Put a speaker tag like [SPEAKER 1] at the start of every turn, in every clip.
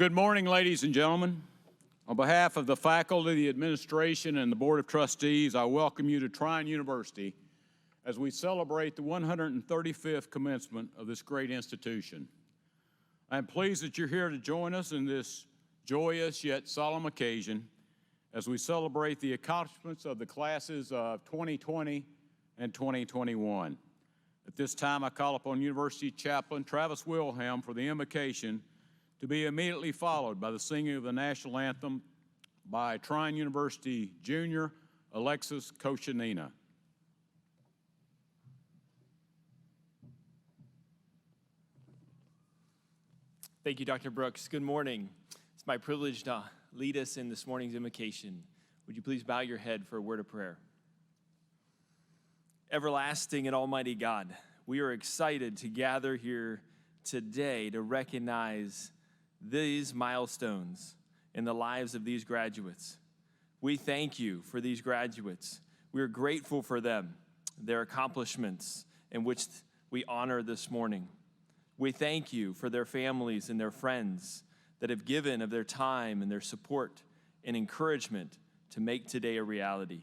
[SPEAKER 1] Good morning, ladies and gentlemen. On behalf of the faculty, the administration, and the Board of Trustees, I welcome you to Trine University as we celebrate the 135th commencement of this great institution. I am pleased that you're here to join us in this joyous yet solemn occasion as we celebrate the accomplishments of the classes of 2020 and 2021. At this time, I call upon University Chaplain Travis Wilhelm for the invocation, to be immediately followed by the singing of the national anthem by Trine University Junior Alexis Koshanina.
[SPEAKER 2] Thank you, Dr. Brooks. Good morning. It's my privilege to lead us in this morning's invocation. Would you please bow your head for a word of prayer? Everlasting and almighty God, we are excited to gather here today to recognize these milestones in the lives of these graduates. We thank you for these graduates. We are grateful for them, their accomplishments in which we honor this morning. We thank you for their families and their friends that have given of their time and their support and encouragement to make today a reality.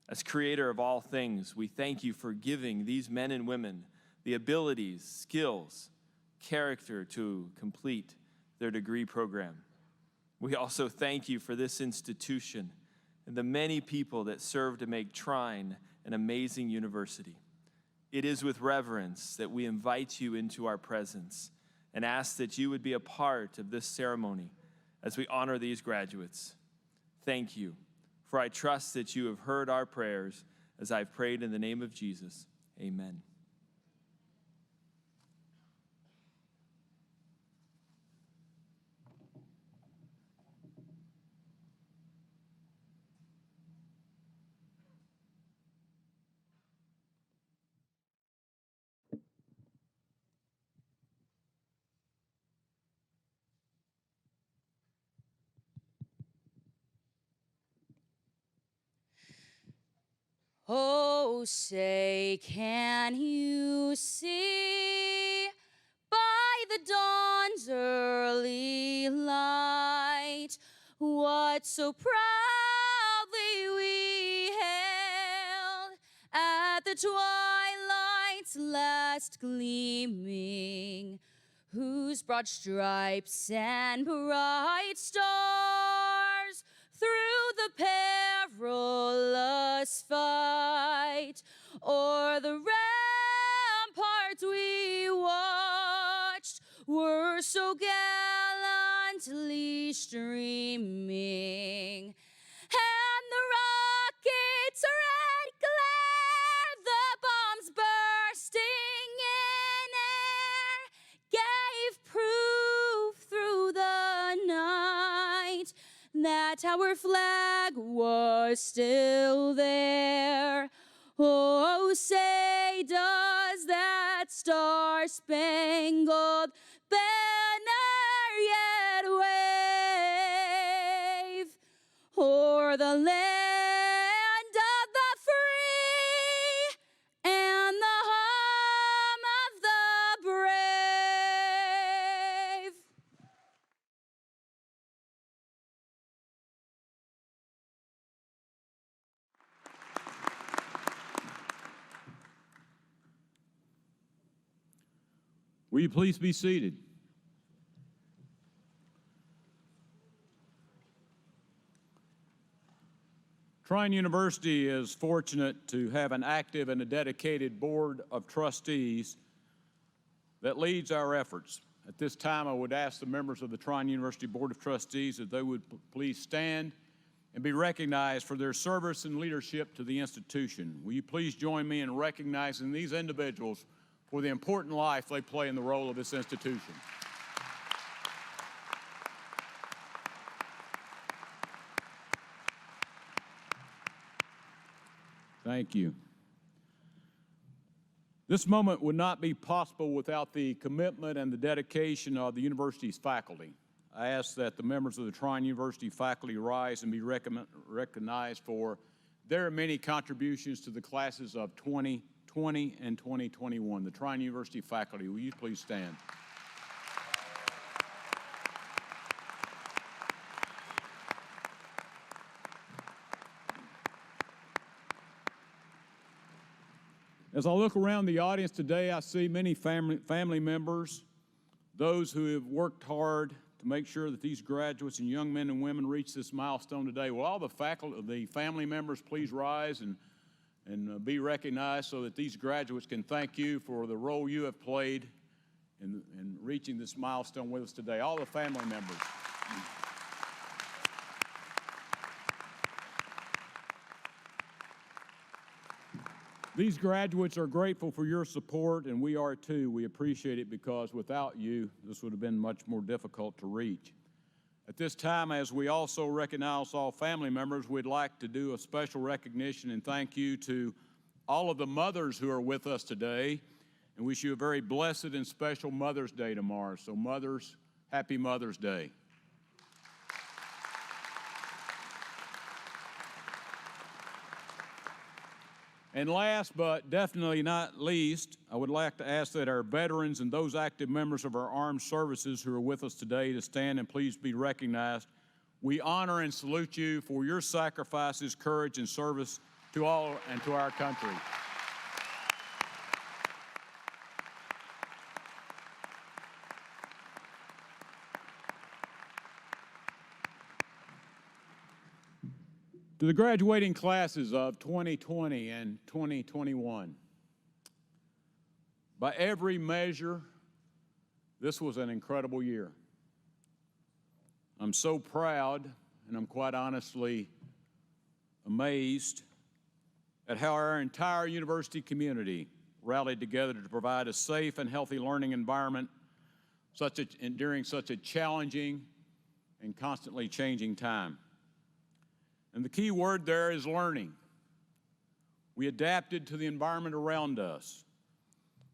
[SPEAKER 2] As creator of all things, we thank you for giving these men and women the abilities, skills, character to complete their degree program. We also thank you for this institution and the many people that serve to make Trine an amazing university. It is with reverence that we invite you into our presence and ask that you would be a part of this ceremony as we honor these graduates. Thank you, for I trust that you have heard our prayers as I've prayed in the name of Jesus. Amen.
[SPEAKER 3] Oh, say, can you see by the dawn's early light what so proudly we hailed at the twilight's last gleaming, whose broad stripes and bright stars through the perilous fight o'er the ramparts we watched were so gallantly streaming, and the rocket's red glare, the bombs bursting in air, gave proof through the night that our flag was still there. Oh, say, does that star-spangled banner yet wave o'er the land of the free and the home of the brave?
[SPEAKER 1] Will you please be seated? Trine University is fortunate to have an active and a dedicated board of trustees that leads our efforts. At this time, I would ask the members of the Trine University Board of Trustees that they would please stand and be recognized for their service and leadership to the institution. Will you please join me in recognizing these individuals for the important life they play in the role of this institution? Thank you. This moment would not be possible without the commitment and the dedication of the university's faculty. I ask that the members of the Trine University faculty rise and be recognized for their many contributions to the classes of 2020 and 2021. The Trine University faculty, will you please stand? As I look around the audience today, I see many family members, those who have worked hard to make sure that these graduates and young men and women reach this milestone today. Will all the faculty, the family members please rise and be recognized so that these graduates can thank you for the role you have played in reaching this milestone with us today. All the family members. These graduates are grateful for your support, and we are too. We appreciate it because without you, this would have been much more difficult to reach. At this time, as we also recognize all family members, we'd like to do a special recognition and thank you to all of the mothers who are with us today, and wish you a very blessed and special Mother's Day tomorrow. So mothers, happy Mother's Day. And last but definitely not least, I would like to ask that our veterans and those active members of our armed services who are with us today to stand and please be recognized. We honor and salute you for your sacrifices, courage, and service to all and to our country. To the graduating classes of 2020 and 2021, by every measure, this was an incredible year. I'm so proud, and I'm quite honestly amazed at how our entire university community rallied together to provide a safe and healthy learning environment during such a challenging and constantly changing time. And the key word there is learning. We adapted to the environment around us.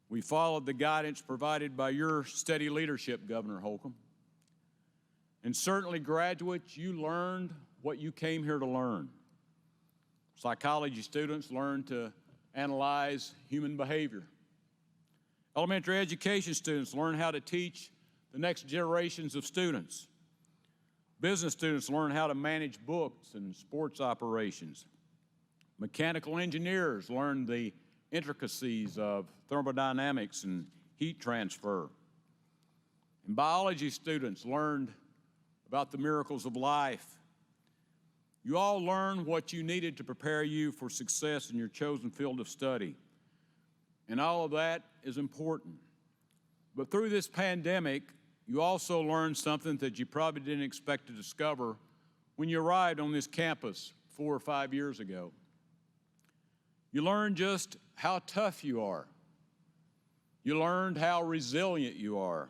[SPEAKER 1] We followed the guidance provided by your steady leadership, Governor Holcomb. And certainly, graduates, you learned what you came here to learn. Psychology students learned to analyze human behavior. Elementary education students learn how to teach the next generations of students. Business students learn how to manage books and sports operations. Mechanical engineers learn the intricacies of thermodynamics and heat transfer. And biology students learned about the miracles of life. You all learned what you needed to prepare you for success in your chosen field of study. And all of that is important. But through this pandemic, you also learned something that you probably didn't expect to discover when you arrived on this campus 4 or 5 years ago. You learned just how tough you are. You learned how resilient you are.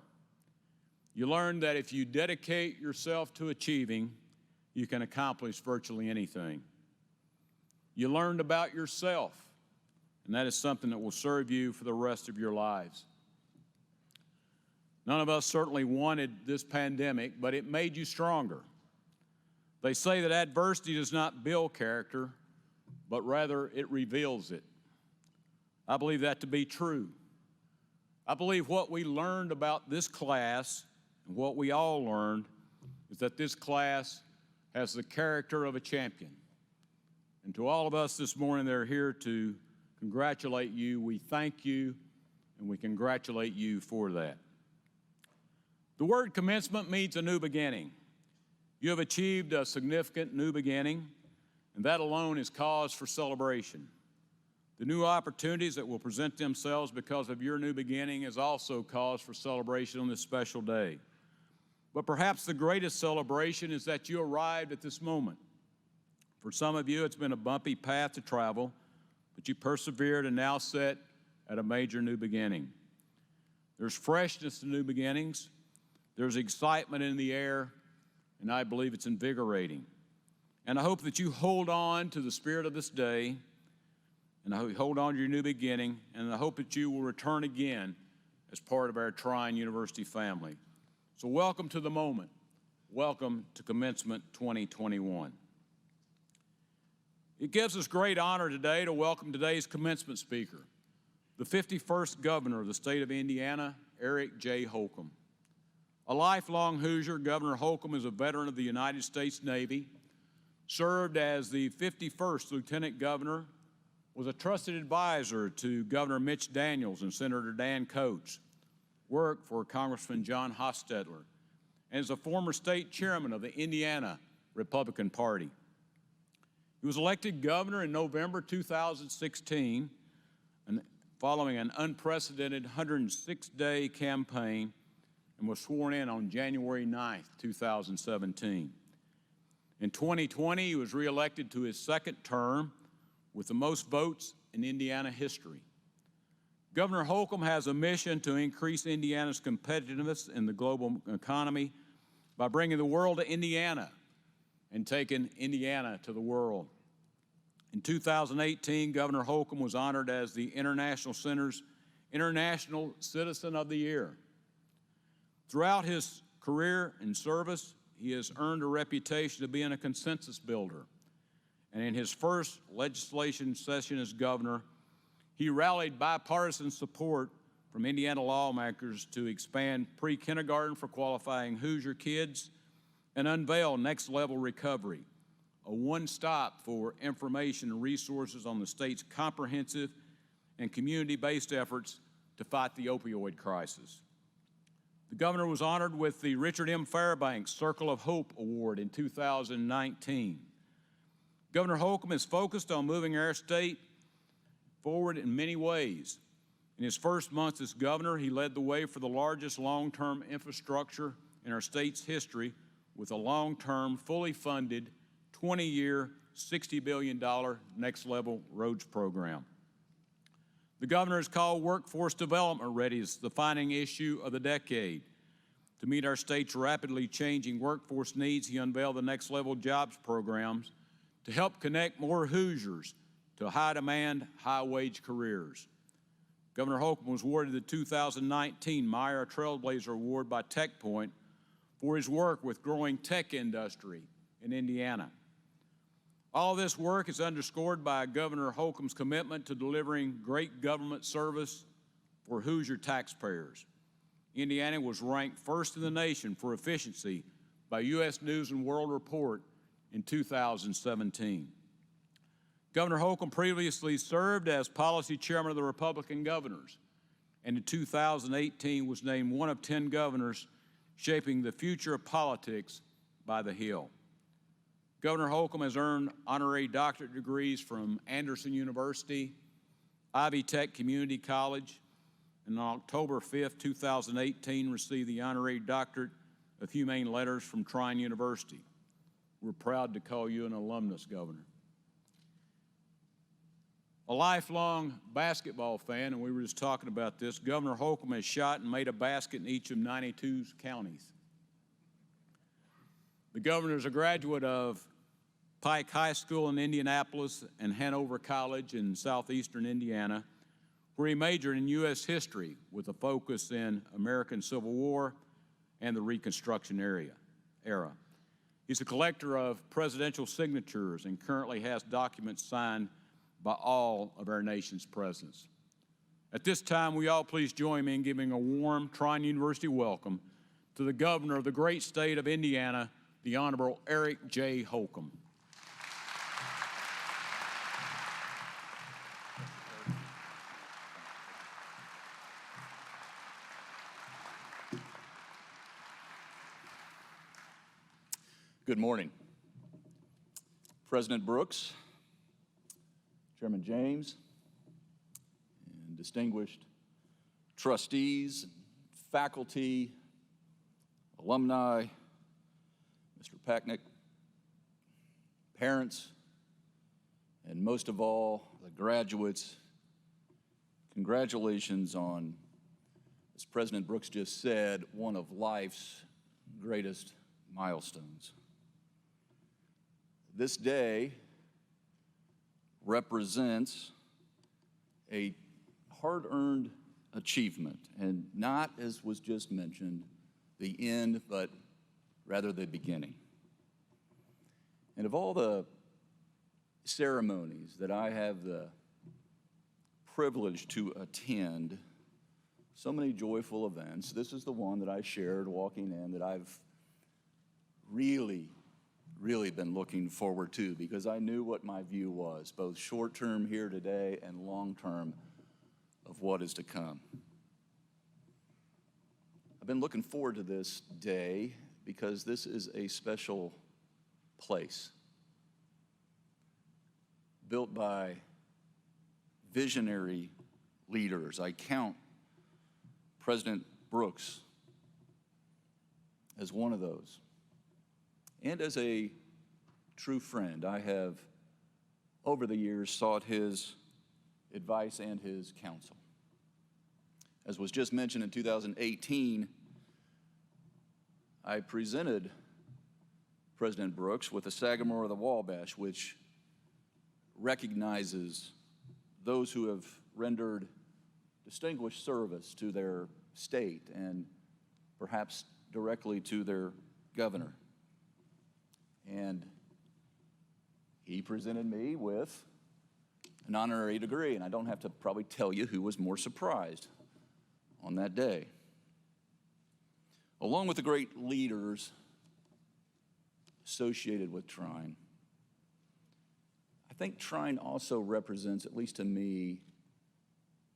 [SPEAKER 1] You learned that if you dedicate yourself to achieving, you can accomplish virtually anything. You learned about yourself, and that is something that will serve you for the rest of your lives. None of us certainly wanted this pandemic, but it made you stronger. They say that adversity does not build character, but rather it reveals it. I believe that to be true. I believe what we learned about this class, and what we all learned, is that this class has the character of a champion. And to all of us this morning that are here to congratulate you, we thank you and we congratulate you for that. The word commencement means a new beginning. You have achieved a significant new beginning, and that alone is cause for celebration. The new opportunities that will present themselves because of your new beginning is also cause for celebration on this special day. But perhaps the greatest celebration is that you arrived at this moment. For some of you, it's been a bumpy path to travel, but you persevered and now sit at a major new beginning. There's freshness to new beginnings. There's excitement in the air, and I believe it's invigorating. And I hope that you hold on to the spirit of this day, and I hope you hold on to your new beginning, and I hope that you will return again as part of our Trine University family. So welcome to the moment. Welcome to Commencement 2021. It gives us great honor today to welcome today's commencement speaker, the 51st Governor of the state of Indiana, Eric J. Holcomb. A lifelong Hoosier, Governor Holcomb is a veteran of the United States Navy, served as the 51st Lieutenant Governor was a trusted advisor to Governor Mitch Daniels and Senator Dan Coates, worked for Congressman John Hostetler, and is a former state chairman of the Indiana Republican Party. He was elected governor in November 2016, following an unprecedented 106-day campaign, and was sworn in on January 9th, 2017. In 2020, he was reelected to his second term with the most votes in Indiana history. Governor Holcomb has a mission to increase Indiana's competitiveness in the global economy by bringing the world to Indiana and taking Indiana to the world. In 2018, Governor Holcomb was honored as the International Center's International Citizen of the Year. Throughout his career and service, he has earned a reputation of being a consensus builder. And in his first legislation session as governor, he rallied bipartisan support from Indiana lawmakers to expand pre-kindergarten for qualifying Hoosier kids and unveil Next Level Recovery, a one-stop for information and resources on the state's comprehensive and community-based efforts to fight the opioid crisis. The governor was honored with the Richard M. Fairbanks Circle of Hope Award in 2019. Governor Holcomb is focused on moving our state forward in many ways. In his first month as governor, he led the way for the largest long-term infrastructure in our state's history with a long-term, fully funded, 20-year, $60 billion Next Level Roads program. The governor has called workforce development readiness the defining issue of the decade. To meet our state's rapidly changing workforce needs, he unveiled the Next Level Jobs programs to help connect more Hoosiers to high-demand, high-wage careers. Governor Holcomb was awarded the 2019 Meyer Trailblazer Award by TechPoint for his work with growing tech industry in Indiana. All this work is underscored by Governor Holcomb's commitment to delivering great government service for Hoosier taxpayers. Indiana was ranked first in the nation for efficiency by U.S. News and World Report in 2017. Governor Holcomb previously served as policy chairman of the Republican governors, and in 2018 was named one of 10 governors shaping the future of politics by the Hill. Governor Holcomb has earned honorary doctorate degrees from Anderson University, Ivy Tech Community College, and on October 5, 2018, received the honorary doctorate of humane letters from Trine University. We're proud to call you an alumnus, Governor. A lifelong basketball fan, and we were just talking about this, Governor Holcomb has shot and made a basket in each of 92 counties. The governor is a graduate of Pike High School in Indianapolis and Hanover College in southeastern Indiana, where he majored in U.S. history with a focus in American Civil War and the Reconstruction era. He's a collector of presidential signatures and currently has documents signed by all of our nation's presidents. At this time, will you all please join me in giving a warm Trine University welcome to the governor of the great state of Indiana, the Honorable Eric J. Holcomb.
[SPEAKER 4] Good morning. President Brooks, Chairman James, and distinguished trustees, faculty, alumni, Mr. Packnick, parents, and most of all, the graduates, congratulations on, as President Brooks just said, one of life's greatest milestones. This day represents a hard-earned achievement, and not, as was just mentioned, the end, but rather the beginning. And of all the ceremonies that I have the privilege to attend, so many joyful events, this is the one that I shared walking in that I've really really been looking forward to, because I knew what my view was, both short-term here today and long-term of what is to come. I've been looking forward to this day because this is a special place, built by visionary leaders. I count President Brooks as one of those. And as a true friend, I have, over the years, sought his advice and his counsel. As was just mentioned, in 2018, I presented President Brooks with the Sagamore of the Wabash, which recognizes those who have rendered distinguished service to their state and perhaps directly to their governor. And he presented me with an honorary degree, and I don't have to probably tell you who was more surprised on that day. Along with the great leaders associated with Trine, I think Trine also represents, at least to me,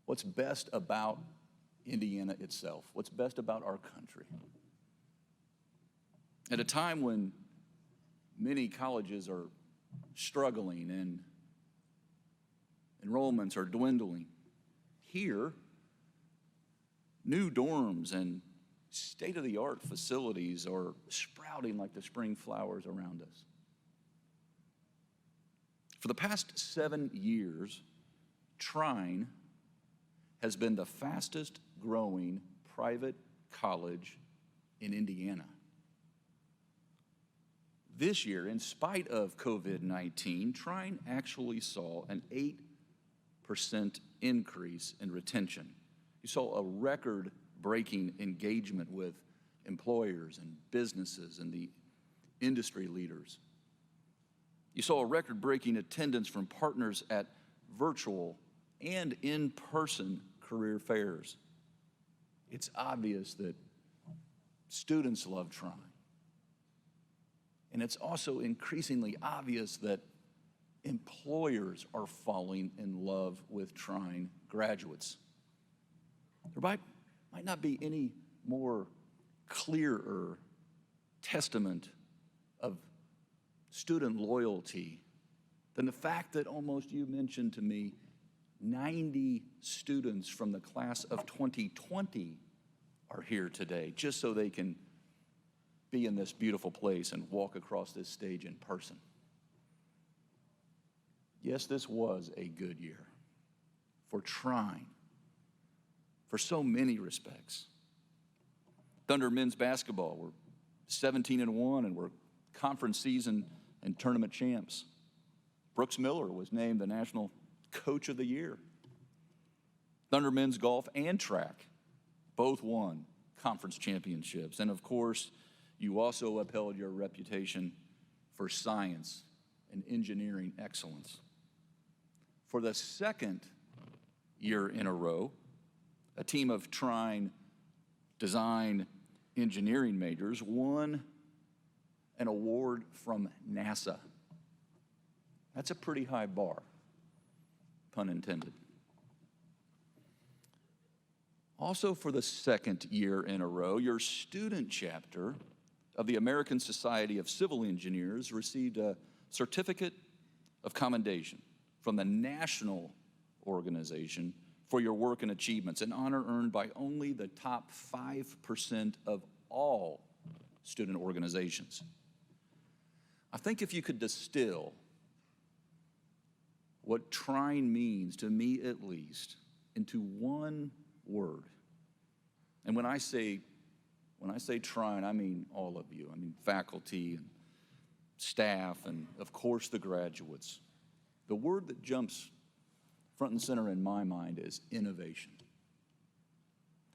[SPEAKER 4] what's best about Indiana itself, what's best about our country. At a time when many colleges are struggling and enrollments are dwindling, here, new dorms and state-of-the-art facilities are sprouting like the spring flowers around us. For the past 7 years, Trine has been the fastest growing private college in Indiana. This year, in spite of COVID-19, Trine actually saw an 8% increase in retention. You saw a record-breaking engagement with employers and businesses and the industry leaders. You saw a record-breaking attendance from partners at virtual and in-person career fairs. It's obvious that students love Trine. And it's also increasingly obvious that employers are falling in love with Trine graduates. There might not be any more clearer testament of student loyalty than the fact that almost, you mentioned to me, 90 students from the class of 2020 are here today, just so they can be in this beautiful place and walk across this stage in person. Yes, this was a good year for Trine, for so many respects. Thunder men's basketball, we're 17-1, and we're conference season and tournament champs. Brooks Miller was named the National Coach of the Year. Thunder men's golf and track both won conference championships. And of course, you also upheld your reputation for science and engineering excellence. For the second year in a row, a team of Trine design engineering majors won an award from NASA. That's a pretty high bar, pun intended. Also, for the second year in a row, your student chapter of the American Society of Civil Engineers received a certificate of commendation from the national organization for your work and achievements, an honor earned by only the top 5% of all student organizations. I think if you could distill what Trine means, to me at least, into one word, and when I say Trine, I mean all of you. I mean faculty and staff and, of course, the graduates. The word that jumps front and center in my mind is innovation.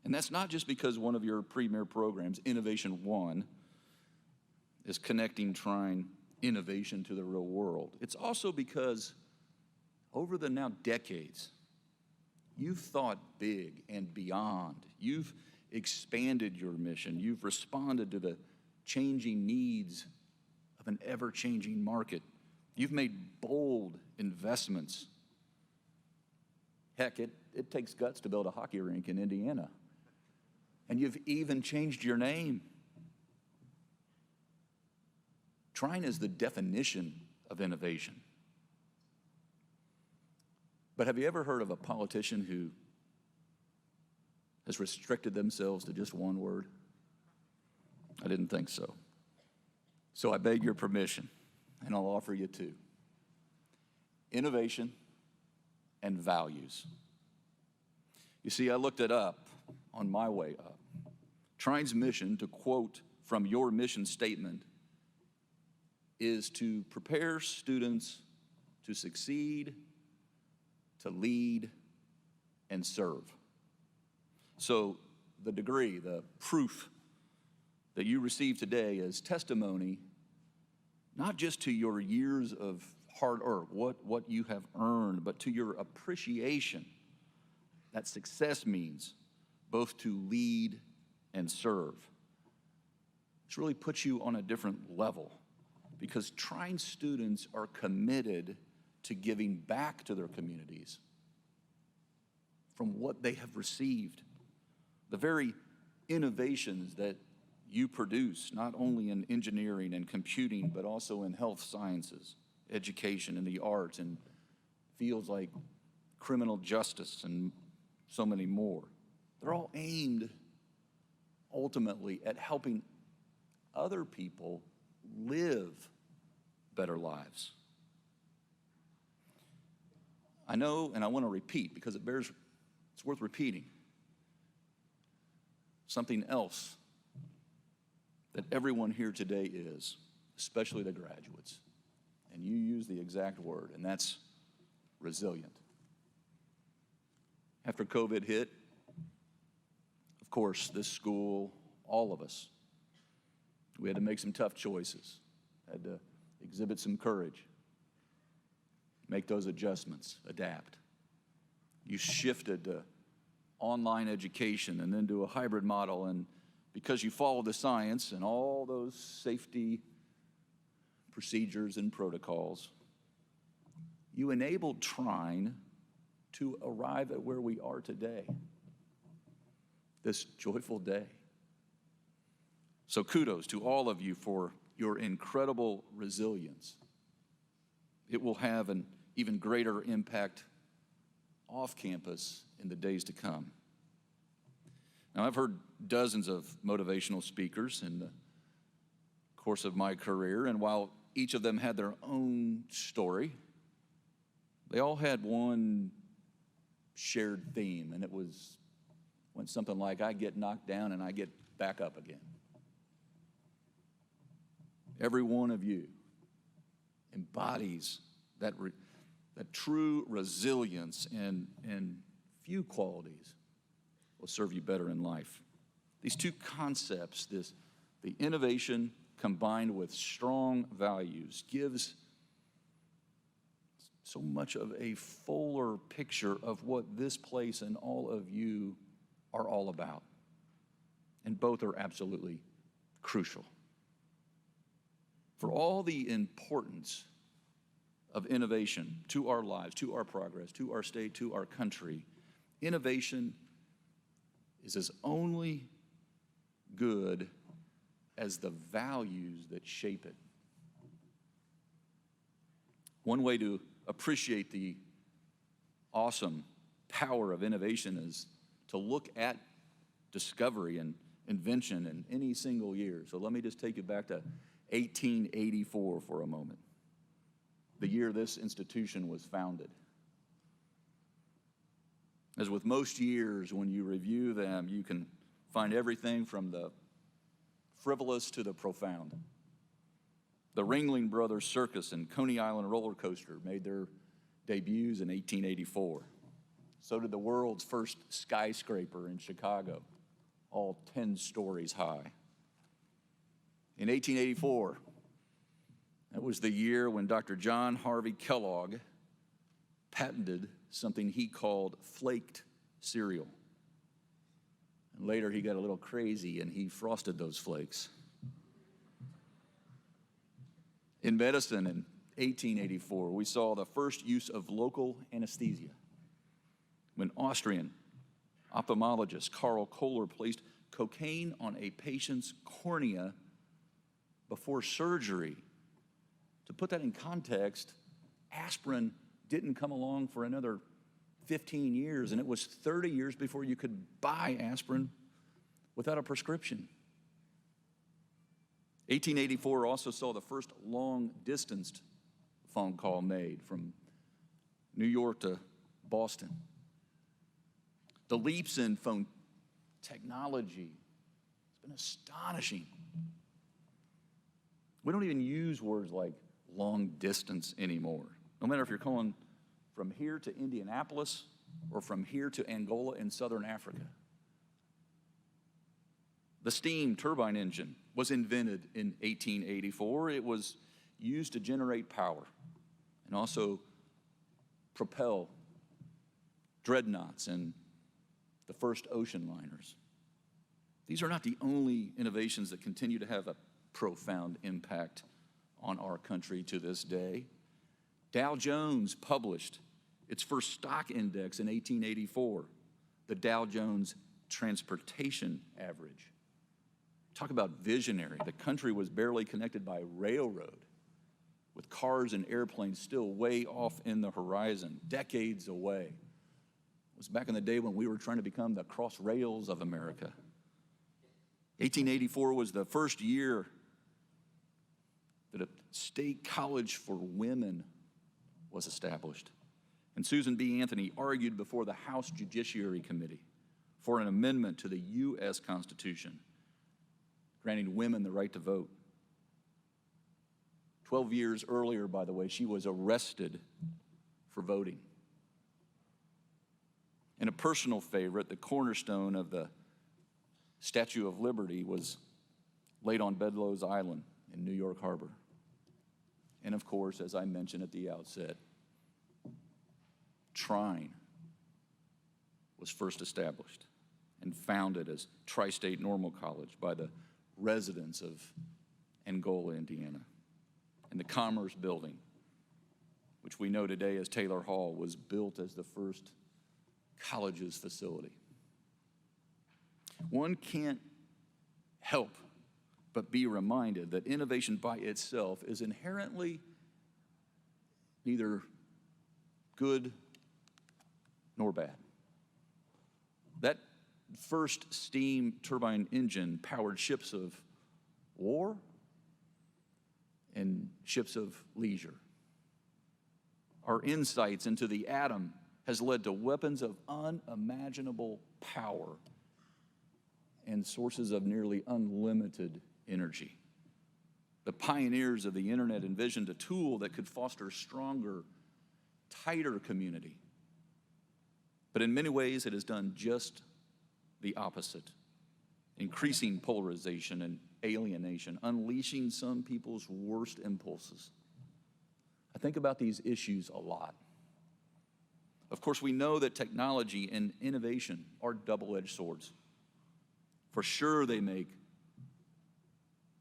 [SPEAKER 4] And that's not just because one of your premier programs, Innovation One, is connecting Trine innovation to the real world. It's also because over the now decades, you've thought big and beyond. You've expanded your mission. You've responded to the changing needs of an ever-changing market. You've made bold investments. Heck, it takes guts to build a hockey rink in Indiana. And you've even changed your name. Trine is the definition of innovation. But have you ever heard of a politician who has restricted themselves to just one word? I didn't think so. So I beg your permission, and I'll offer you two. Innovation and values. You see, I looked it up on my way up. Trine's mission, to quote from your mission statement, is to prepare students to succeed, to lead, and serve. So the degree, the proof that you receive today is testimony, not just to your years of hard work, what you have earned, but to your appreciation that success means both to lead and serve. This really puts you on a different level because Trine students are committed to giving back to their communities from what they have received. The very innovations that you produce, not only in engineering and computing, but also in health sciences, education, and the arts, and fields like criminal justice and so many more. They're all aimed ultimately at helping other people live better lives. I know, and I want to repeat because it's worth repeating, something else that everyone here today is, especially the graduates, and you use the exact word, and that's resilient. After COVID hit, of course, this school, all of us, we had to make some tough choices, had to exhibit some courage, make those adjustments, adapt. You shifted to online education and then to a hybrid model, and because you followed the science and all those safety procedures and protocols, you enabled Trine to arrive at where we are today, this joyful day. So kudos to all of you for your incredible resilience. It will have an even greater impact off campus in the days to come. Now, I've heard dozens of motivational speakers in the course of my career, and while each of them had their own story, they all had one shared theme, and it went something like, I get knocked down and I get back up again. Every one of you embodies that true resilience, and few qualities will serve you better in life. These two concepts, the innovation combined with strong values, gives so much of a fuller picture of what this place and all of you are all about. And both are absolutely crucial. For all the importance of innovation to our lives, to our progress, to our state, to our country, innovation is as only good as the values that shape it. One way to appreciate the awesome power of innovation is to look at discovery and invention in any single year. So let me just take you back to 1884 for a moment, the year this institution was founded. As with most years, when you review them, you can find everything from the frivolous to the profound. The Ringling Brothers Circus and Coney Island roller coaster made their debuts in 1884. So did the world's first skyscraper in Chicago, all 10 stories high. In 1884, that was the year when Dr. John Harvey Kellogg patented something he called flaked cereal. And later he got a little crazy and he frosted those flakes. In medicine, in 1884, we saw the first use of local anesthesia when Austrian ophthalmologist Karl Kohler placed cocaine on a patient's cornea before surgery. To put that in context, aspirin didn't come along for another 15 years, and it was 30 years before you could buy aspirin without a prescription. 1884 also saw the first long-distance phone call made from New York to Boston. The leaps in phone technology has been astonishing. We don't even use words like long distance anymore. No matter if you're calling from here to Indianapolis or from here to Angola in southern Africa. The steam turbine engine was invented in 1884. It was used to generate power and also propel dreadnoughts and the first ocean liners. These are not the only innovations that continue to have a profound impact on our country to this day. Dow Jones published its first stock index in 1884, the Dow Jones Transportation Average. Talk about visionary. The country was barely connected by railroad, with cars and airplanes still way off in the horizon, decades away. It was back in the day when we were trying to become the cross rails of America. 1884 was the first year that a state college for women was established. And Susan B. Anthony argued before the House Judiciary Committee for an amendment to the U.S. Constitution, granting women the right to vote. 12 years earlier, by the way, she was arrested for voting. And a personal favorite, the cornerstone of the Statue of Liberty, was laid on Bedloe's Island in New York Harbor. And of course, as I mentioned at the outset, Trine was first established and founded as Tri-State Normal College by the residents of Angola, Indiana. And the Commerce Building, which we know today as Taylor Hall, was built as the first college's facility. One can't help but be reminded that innovation by itself is inherently neither good nor bad. That first steam turbine engine powered ships of war and ships of leisure. Our insights into the atom has led to weapons of unimaginable power and sources of nearly unlimited energy. The pioneers of the internet envisioned a tool that could foster stronger, tighter community. But in many ways, it has done just the opposite, increasing polarization and alienation, unleashing some people's worst impulses. I think about these issues a lot. Of course, we know that technology and innovation are double-edged swords. For sure, they make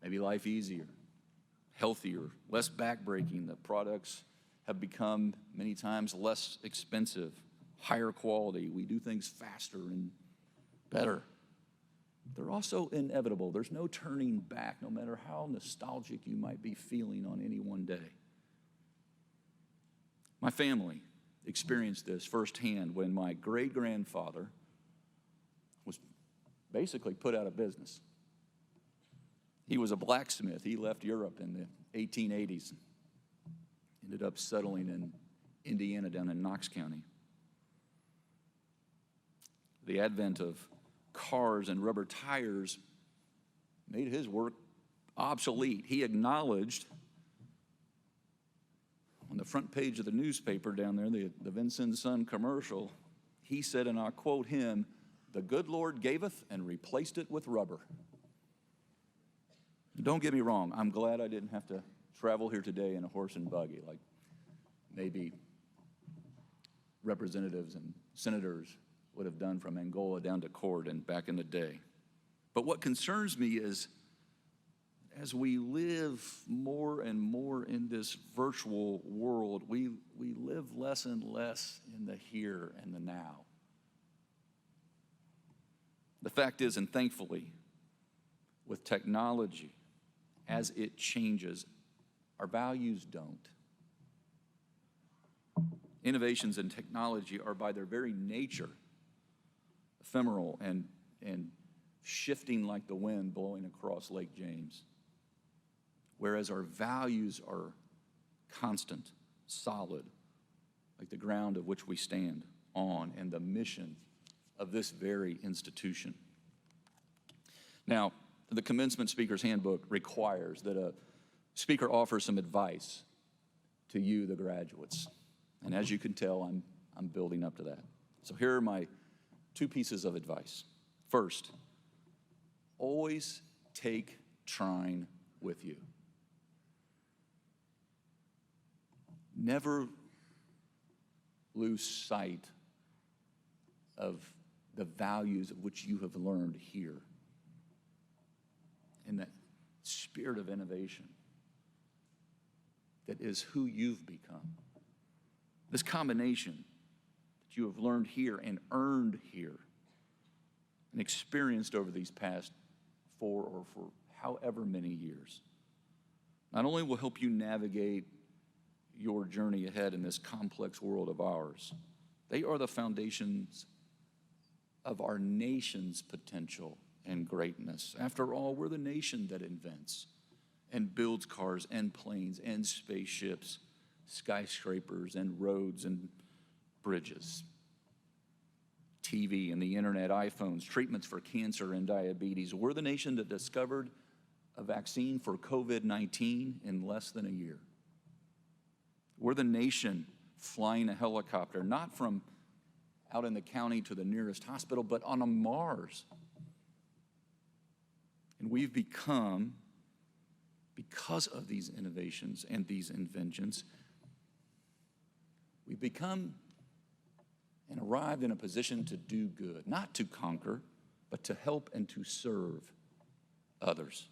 [SPEAKER 4] maybe life easier, healthier, less backbreaking. The products have become many times less expensive, higher quality. We do things faster and better. They're also inevitable. There's no turning back, no matter how nostalgic you might be feeling on any one day. My family experienced this firsthand when my great-grandfather was basically put out of business. He was a blacksmith. He left Europe in the 1880s, ended up settling in Indiana down in Knox County. The advent of cars and rubber tires made his work obsolete. He acknowledged on the front page of the newspaper down there, the Vincennes Sun commercial, he said, and I'll quote him, "The good Lord gaveth and replaced it with rubber." Don't get me wrong, I'm glad I didn't have to travel here today in a horse and buggy like maybe representatives and senators would have done from Angola down to court and back in the day. But what concerns me is, as we live more and more in this virtual world, we live less and less in the here and the now. The fact is, and thankfully, with technology, as it changes, our values don't. Innovations in technology are by their very nature ephemeral and shifting like the wind blowing across Lake James, whereas our values are constant, solid, like the ground of which we stand on and the mission of this very institution. Now, the Commencement Speaker's Handbook requires that a speaker offer some advice to you, the graduates. And as you can tell, I'm building up to that. So here are my 2 pieces of advice. First, always take Trine with you. Never lose sight of the values of which you have learned here in that spirit of innovation that is who you've become. This combination that you have learned here and earned here and experienced over these past 4 or for however many years, not only will help you navigate your journey ahead in this complex world of ours, they are the foundations of our nation's potential and greatness. After all, we're the nation that invents and builds cars and planes and spaceships, skyscrapers and roads and bridges, TV and the internet, iPhones, treatments for cancer and diabetes. We're the nation that discovered a vaccine for COVID-19 in less than a year. We're the nation flying a helicopter, not from out in the county to the nearest hospital, but on a Mars. And we've become, because of these innovations and these inventions, we've become and arrived in a position to do good, not to conquer, but to help and to serve others.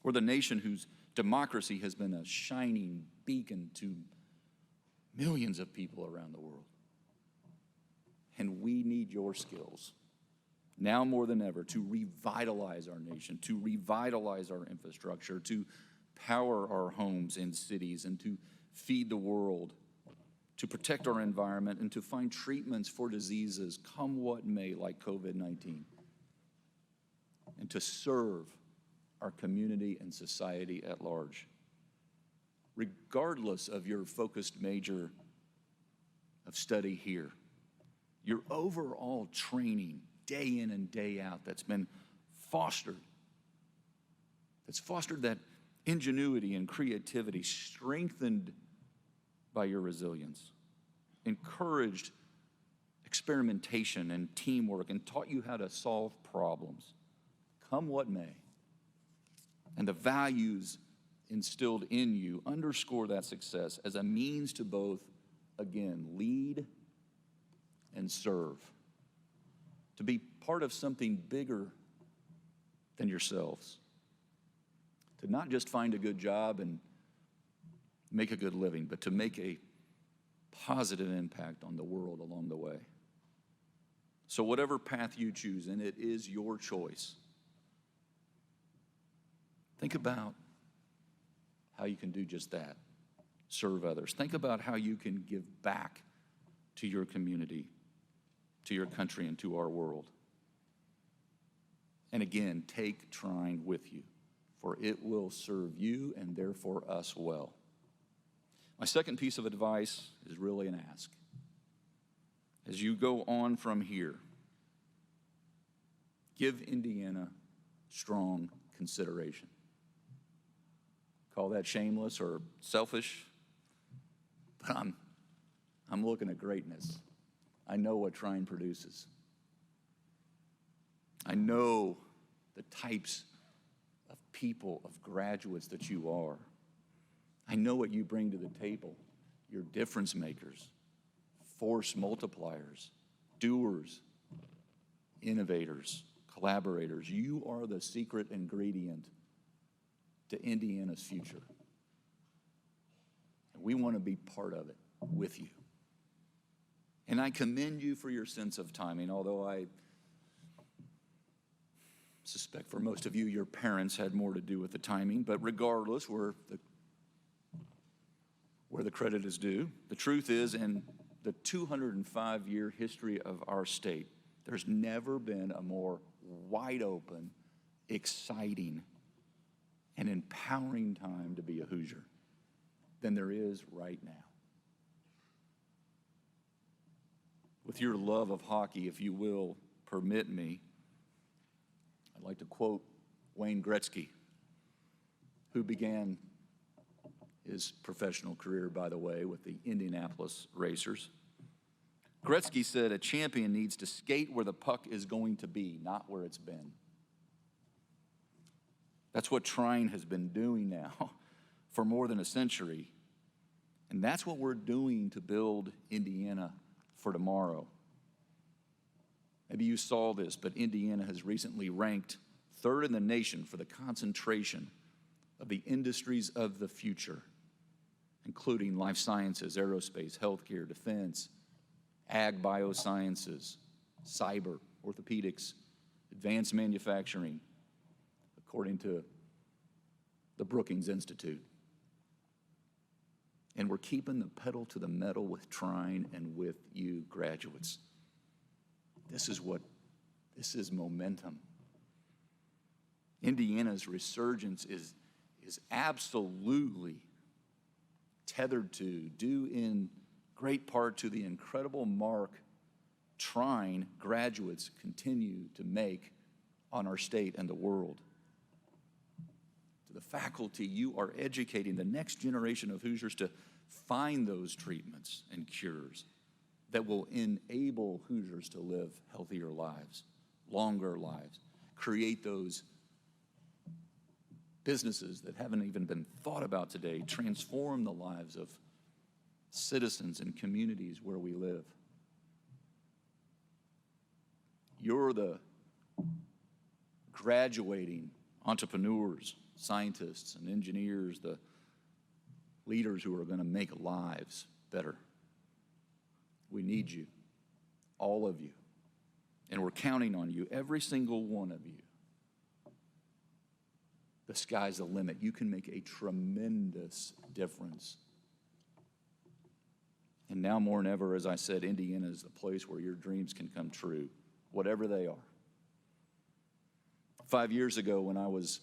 [SPEAKER 4] We're the nation whose democracy has been a shining beacon to millions of people around the world. And we need your skills, now more than ever, to revitalize our nation, to revitalize our infrastructure, to power our homes and cities, and to feed the world, to protect our environment, and to find treatments for diseases, come what may, like COVID-19, and to serve our community and society at large. Regardless of your focused major of study here, your overall training, day in and day out, that's been fostered, that's fostered that ingenuity and creativity, strengthened by your resilience, encouraged experimentation and teamwork, and taught you how to solve problems, come what may. And the values instilled in you underscore that success as a means to both, again, lead and serve, to be part of something bigger than yourselves, to not just find a good job and make a good living, but to make a positive impact on the world along the way. So whatever path you choose, and it is your choice, think about how you can do just that, serve others. Think about how you can give back to your community, to your country, and to our world. And again, take Trine with you, for it will serve you and therefore us well. My second piece of advice is really an ask. As you go on from here, give Indiana strong consideration. Call that shameless or selfish, but I'm looking at greatness. I know what Trine produces. I know the types of people, of graduates that you are. I know what you bring to the table. You're difference makers, force multipliers, doers, innovators, collaborators. You are the secret ingredient to Indiana's future. And we want to be part of it with you. And I commend you for your sense of timing, although I suspect for most of you, your parents had more to do with the timing. But regardless, where the credit is due, the truth is, in the 205-year history of our state, there's never been a more wide open, exciting, and empowering time to be a Hoosier than there is right now. With your love of hockey, if you will permit me, I'd like to quote Wayne Gretzky, who began his professional career, by the way, with the Indianapolis Racers. Gretzky said, "A champion needs to skate where the puck is going to be, not where it's been." That's what Trine has been doing now for more than a century. And that's what we're doing to build Indiana for tomorrow. Maybe you saw this, but Indiana has recently ranked third in the nation for the concentration of the industries of the future, including life sciences, aerospace, healthcare, defense, ag biosciences, cyber, orthopedics, advanced manufacturing, according to the Brookings Institute. And we're keeping the pedal to the metal with Trine and with you graduates. This is momentum. Indiana's resurgence is absolutely tethered to, due in great part to the incredible mark Trine graduates continue to make on our state and the world. To the faculty, you are educating the next generation of Hoosiers to find those treatments and cures that will enable Hoosiers to live healthier lives, longer lives, create those businesses that haven't even been thought about today, transform the lives of citizens and communities where we live. You're the graduating entrepreneurs, scientists, and engineers, the leaders who are going to make lives better. We need you, all of you, and we're counting on you, every single one of you. The sky's the limit. You can make a tremendous difference. And now more than ever, as I said, Indiana is the place where your dreams can come true, whatever they are. 5 years ago, when I was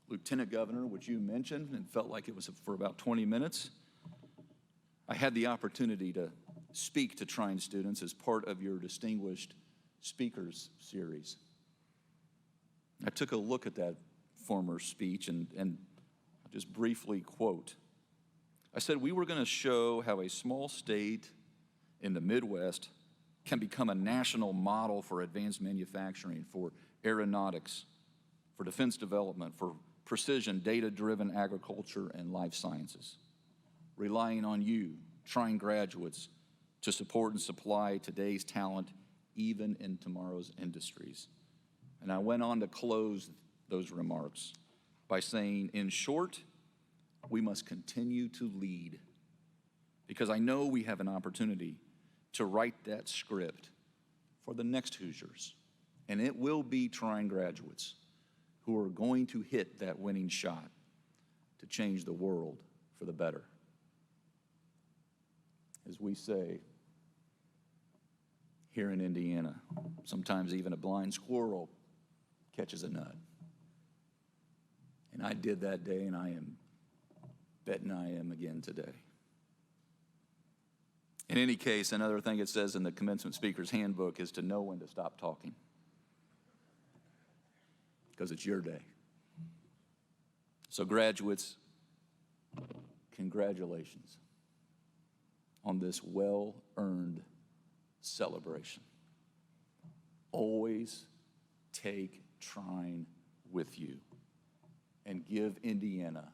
[SPEAKER 4] lieutenant governor, which you mentioned, and felt like it was for about 20 minutes, I had the opportunity to speak to Trine students as part of your Distinguished Speakers series. I took a look at that former speech, and I'll just briefly quote. I said, "We were going to show how a small state in the Midwest can become a national model for advanced manufacturing, for aeronautics, for defense development, for precision, data-driven agriculture and life sciences, relying on you, Trine graduates, to support and supply today's talent, even in tomorrow's industries." And I went on to close those remarks by saying, in short, we must continue to lead, because I know we have an opportunity to write that script for the next Hoosiers. And it will be Trine graduates who are going to hit that winning shot to change the world for the better. As we say here in Indiana, sometimes even a blind squirrel catches a nut. And I did that day, and I am betting I am again today. In any case, another thing it says in the Commencement Speaker's Handbook is to know when to stop talking, because it's your day. So graduates, congratulations on this well-earned celebration. Always take Trine with you and give Indiana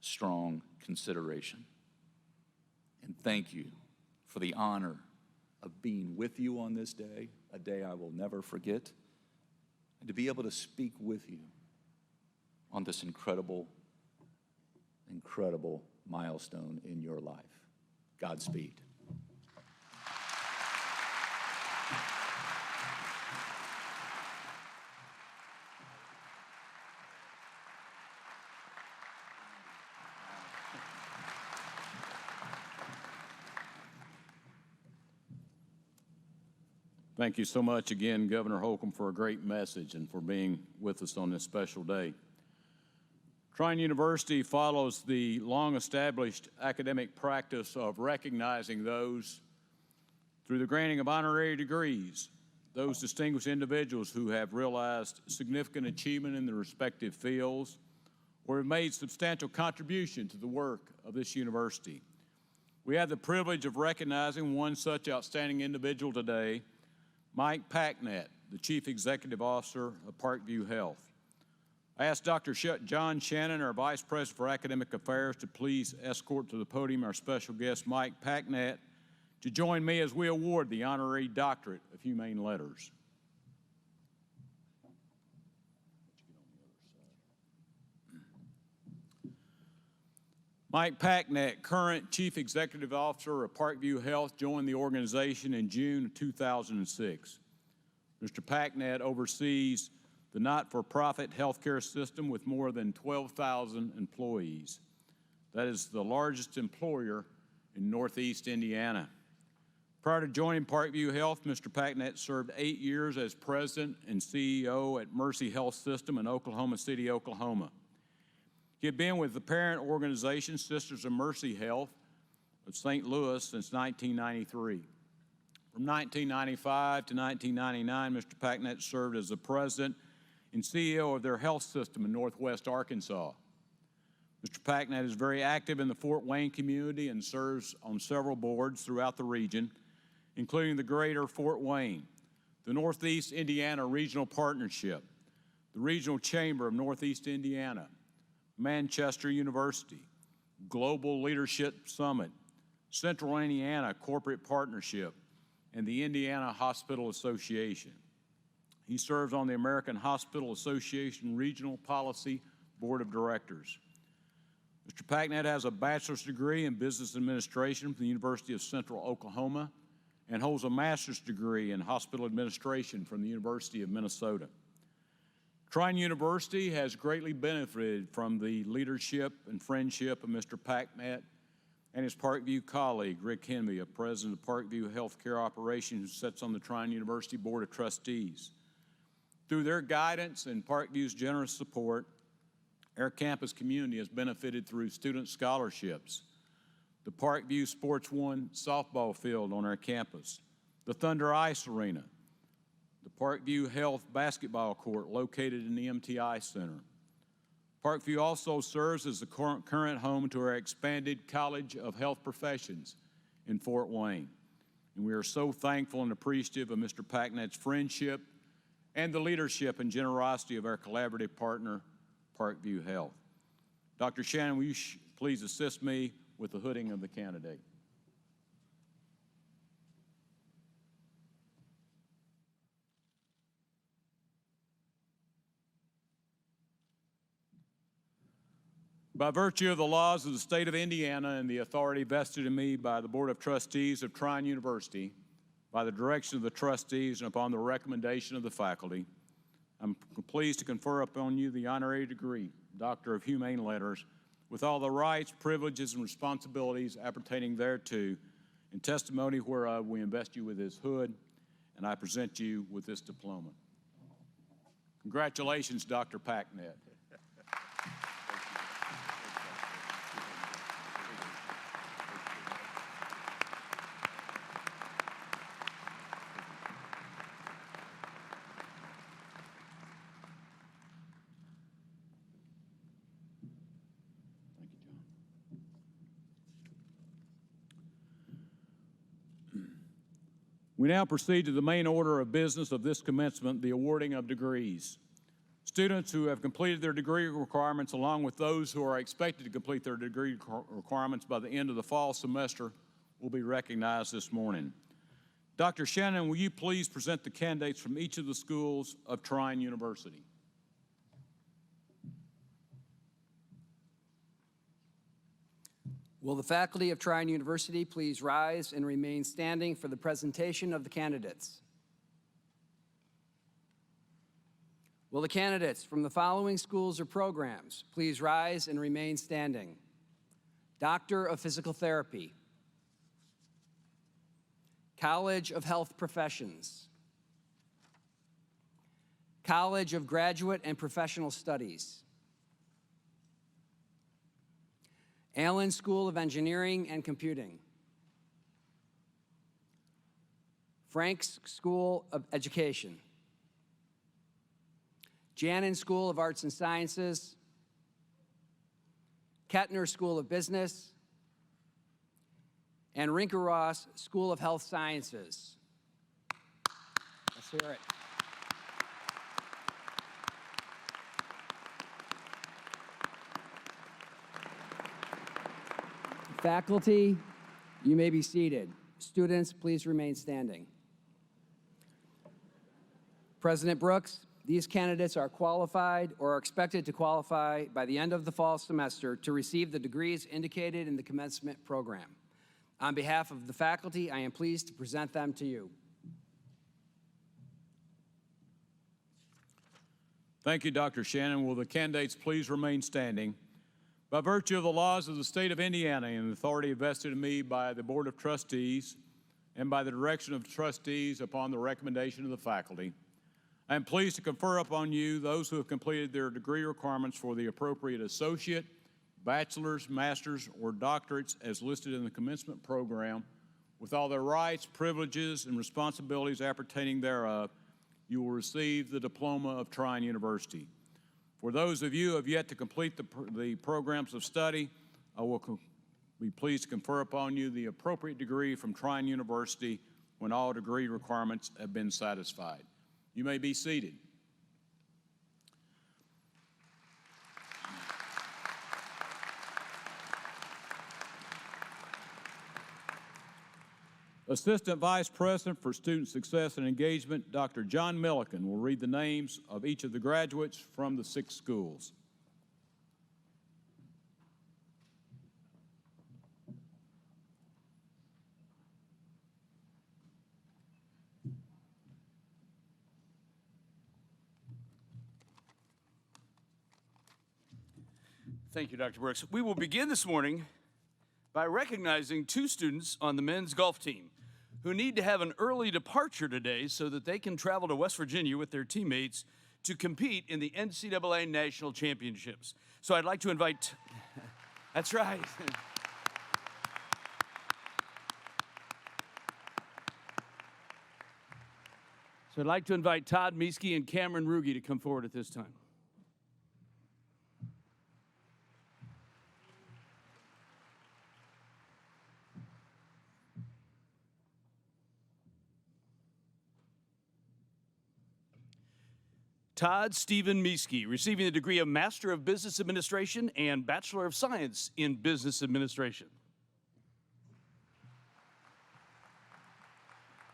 [SPEAKER 4] strong consideration. And thank you for the honor of being with you on this day, a day I will never forget, and to be able to speak with you on this incredible, incredible milestone in your life. Godspeed.
[SPEAKER 1] Thank you so much again, Governor Holcomb, for a great message and for being with us on this special day. Trine University follows the long-established academic practice of recognizing those through the granting of honorary degrees, those distinguished individuals who have realized significant achievement in their respective fields or have made substantial contribution to the work of this university. We have the privilege of recognizing one such outstanding individual today, Mike Packnett, the Chief Executive Officer of Parkview Health. I asked Dr. John Shannon, our Vice President for Academic Affairs, to please escort to the podium our special guest, Mike Packnett, to join me as we award the Honorary Doctorate of Humane Letters. Mike Packnett, current Chief Executive Officer of Parkview Health, joined the organization in June of 2006. Mr. Packnett oversees the not-for-profit healthcare system with more than 12,000 employees. That is the largest employer in Northeast Indiana. Prior to joining Parkview Health, Mr. Packnett served 8 years as President and CEO at Mercy Health System in Oklahoma City, Oklahoma. He had been with the parent organization, Sisters of Mercy Health of St. Louis, since 1993. From 1995 to 1999, Mr. Packnett served as the President and CEO of their health system in Northwest Arkansas. Mr. Packnett is very active in the Fort Wayne community and serves on several boards throughout the region, including the Greater Fort Wayne, the Northeast Indiana Regional Partnership, the Regional Chamber of Northeast Indiana, Manchester University, Global Leadership Summit, Central Indiana Corporate Partnership, and the Indiana Hospital Association. He serves on the American Hospital Association Regional Policy Board of Directors. Mr. Packnett has a bachelor's degree in business administration from the University of Central Oklahoma and holds a master's degree in hospital administration from the University of Minnesota. Trine University has greatly benefited from the leadership and friendship of Mr. Packnett and his Parkview colleague, Rick Henvey, a president of Parkview Healthcare Operations, who sits on the Trine University Board of Trustees. Through their guidance and Parkview's generous support, our campus community has benefited through student scholarships, the Parkview Sports One softball field on our campus, the Thunder Ice Arena, the Parkview Health basketball court located in the MTI Center. Parkview also serves as the current home to our expanded College of Health Professions in Fort Wayne. And we are so thankful and appreciative of Mr. Packnett's friendship and the leadership and generosity of our collaborative partner, Parkview Health. Dr. Shannon, will you please assist me with the hooding of the candidate? By virtue of the laws of the state of Indiana and the authority vested in me by the Board of Trustees of Trine University, by the direction of the trustees and upon the recommendation of the faculty, I'm pleased to confer upon you the honorary degree, Doctor of Humane Letters, with all the rights, privileges, and responsibilities appertaining thereto, in testimony whereof we invest you with this hood, and I present you with this diploma. Congratulations, Dr. Packnett. We now proceed to the main order of business of this commencement, the awarding of degrees. Students who have completed their degree requirements, along with those who are expected to complete their degree requirements by the end of the fall semester, will be recognized this morning. Dr. Shannon, will you please present the candidates from each of the schools of Trine University?
[SPEAKER 5] Will the faculty of Trine University please rise and remain standing for the presentation of the candidates? Will the candidates from the following schools or programs please rise and remain standing? Doctor of Physical Therapy, College of Health Professions, College of Graduate and Professional Studies, Allen School of Engineering and Computing, Franks School of Education, Jannon School of Arts and Sciences, Kettner School of Business, and Rinker-Ross School of Health Sciences. Let's hear it. Faculty, you may be seated. Students, please remain standing. President Brooks, these candidates are qualified or are expected to qualify by the end of the fall semester to receive the degrees indicated in the commencement program. On behalf of the faculty, I am pleased to present them to you.
[SPEAKER 1] Thank you, Dr. Shannon. Will the candidates please remain standing? By virtue of the laws of the state of Indiana and the authority vested in me by the Board of Trustees and by the direction of the trustees upon the recommendation of the faculty, I am pleased to confer upon you those who have completed their degree requirements for the appropriate associate, bachelor's, master's, or doctorates as listed in the commencement program, with all their rights, privileges, and responsibilities appertaining thereof. You will receive the diploma of Trine University. For those of you who have yet to complete the programs of study, I will be pleased to confer upon you the appropriate degree from Trine University when all degree requirements have been satisfied. You may be seated. Assistant Vice President for Student Success and Engagement, Dr. John Milliken, will read the names of each of the graduates from the 6 schools.
[SPEAKER 6] Thank you, Dr. Brooks. We will begin this morning by recognizing 2 students on the men's golf team who need to have an early departure today so that they can travel to West Virginia with their teammates to compete in the NCAA National Championships. So I'd like to invite, that's right. So I'd like to invite Todd Mieske and Cameron Ruge to come forward at this time. Todd Stephen Mieske, receiving the degree of Master of Business Administration and Bachelor of Science in Business Administration.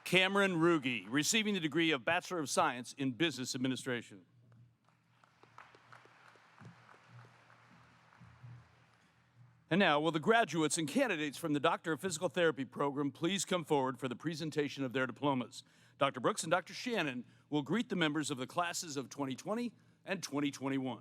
[SPEAKER 6] Cameron Ruge, receiving the degree of Bachelor of Science in Business Administration. And now, will the graduates and candidates from the Doctor of Physical Therapy program please come forward for the presentation of their diplomas? Dr. Brooks and Dr. Shannon will greet the members of the classes of 2020 and 2021.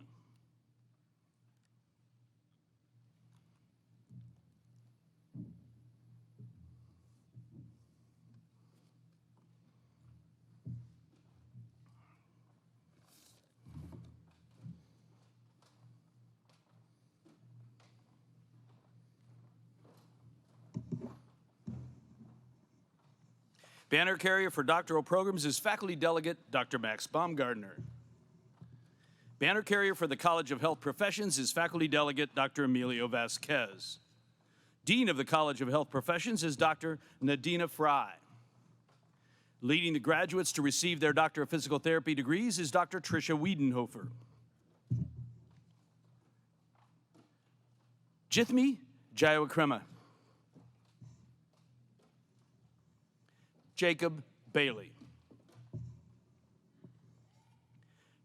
[SPEAKER 6] Banner carrier for doctoral programs is faculty delegate Dr. Max Baumgartner. Banner carrier for the College of Health Professions is faculty delegate Dr. Emilio Vasquez. Dean of the College of Health Professions is Dr. Nadina Fry. Leading the graduates to receive their Doctor of Physical Therapy degrees is Dr. Tricia Wiedenhofer. Jithmi Jayawakrema. Jacob Bailey.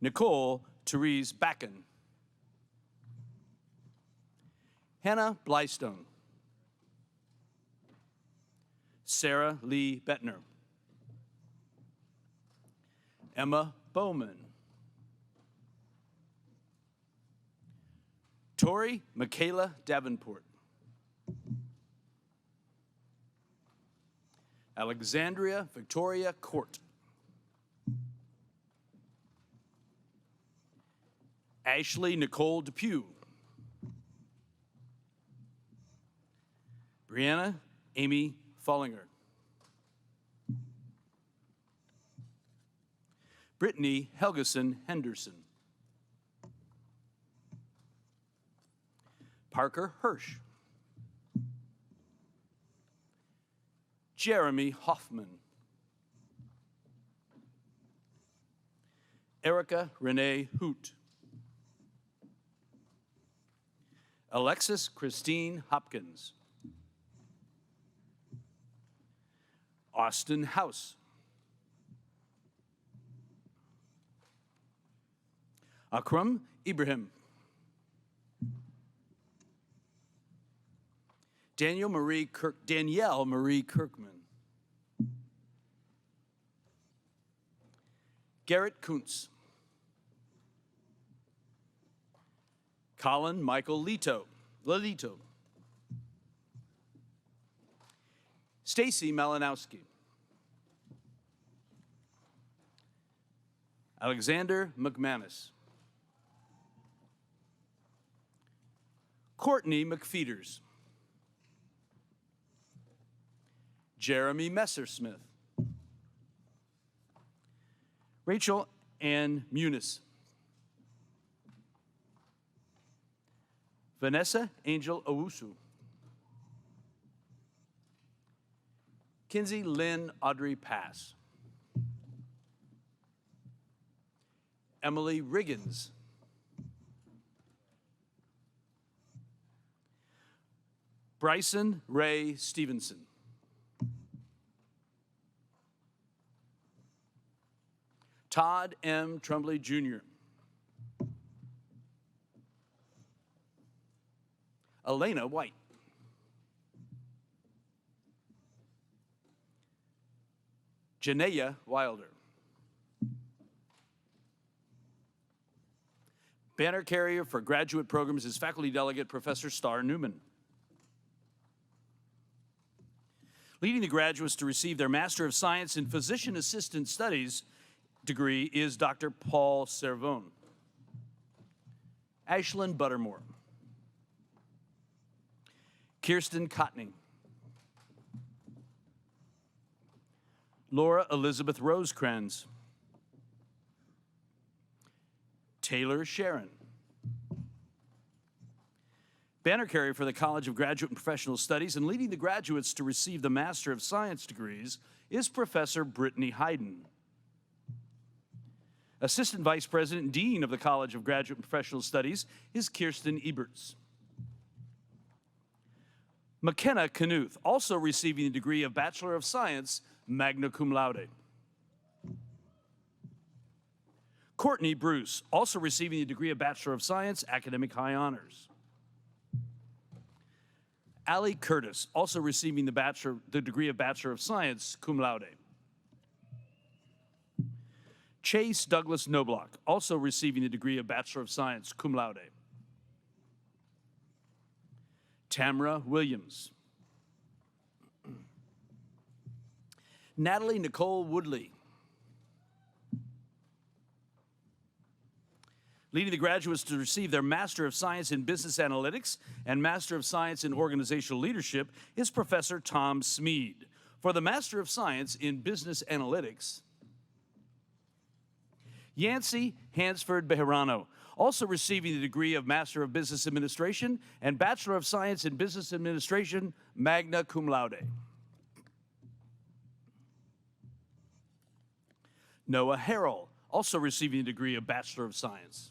[SPEAKER 6] Nicole Therese Backen. Hannah Blystone. Sarah Lee Bettner. Emma Bowman. Tori Michaela Davenport. Alexandria Victoria Court. Ashley Nicole Depew. Brianna Amy Follinger. Brittany Helgeson Henderson. Parker Hirsch. Jeremy Hoffman. Erica Renee Hoot. Alexis Christine Hopkins. Austin House. Akram Ibrahim. Danielle Marie Kirkman. Garrett Kuntz. Colin Michael Lalito. Stacy Malinowski. Alexander McManus. Courtney McFeeters. Jeremy Messersmith. Rachel Ann Muniz. Vanessa Angel Owusu. Kinsey Lynn Audrey Pass. Emily Riggins. Bryson Ray Stevenson. Todd M. Tremblay Jr. Elena White. Janaea Wilder. Banner carrier for graduate programs is faculty delegate Professor Starr Newman. Leading the graduates to receive their Master of Science in Physician Assistant Studies degree is Dr. Paul Servone. Ashlyn Buttermore. Kirsten Cotning. Laura Elizabeth Rosecrans. Taylor Sharon. Banner carrier for the College of Graduate and Professional Studies and leading the graduates to receive the Master of Science degrees is Professor Brittany Hayden. Assistant Vice President and Dean of the College of Graduate and Professional Studies is Kirsten Eberts. McKenna Knuth, also receiving the degree of Bachelor of Science, magna cum laude. Courtney Bruce, also receiving the degree of Bachelor of Science, academic high honors. Allie Curtis, also receiving the degree of Bachelor of Science, cum laude. Chase Douglas Knobloch, also receiving the degree of Bachelor of Science, cum laude. Tamara Williams. Natalie Nicole Woodley. Leading the graduates to receive their Master of Science in Business Analytics and Master of Science in Organizational Leadership is Professor Tom Smead. For the Master of Science in Business Analytics, Yancey Hansford Bejarano, also receiving the degree of Master of Business Administration and Bachelor of Science in Business Administration, magna cum laude. Noah Harrell, also receiving the degree of Bachelor of Science.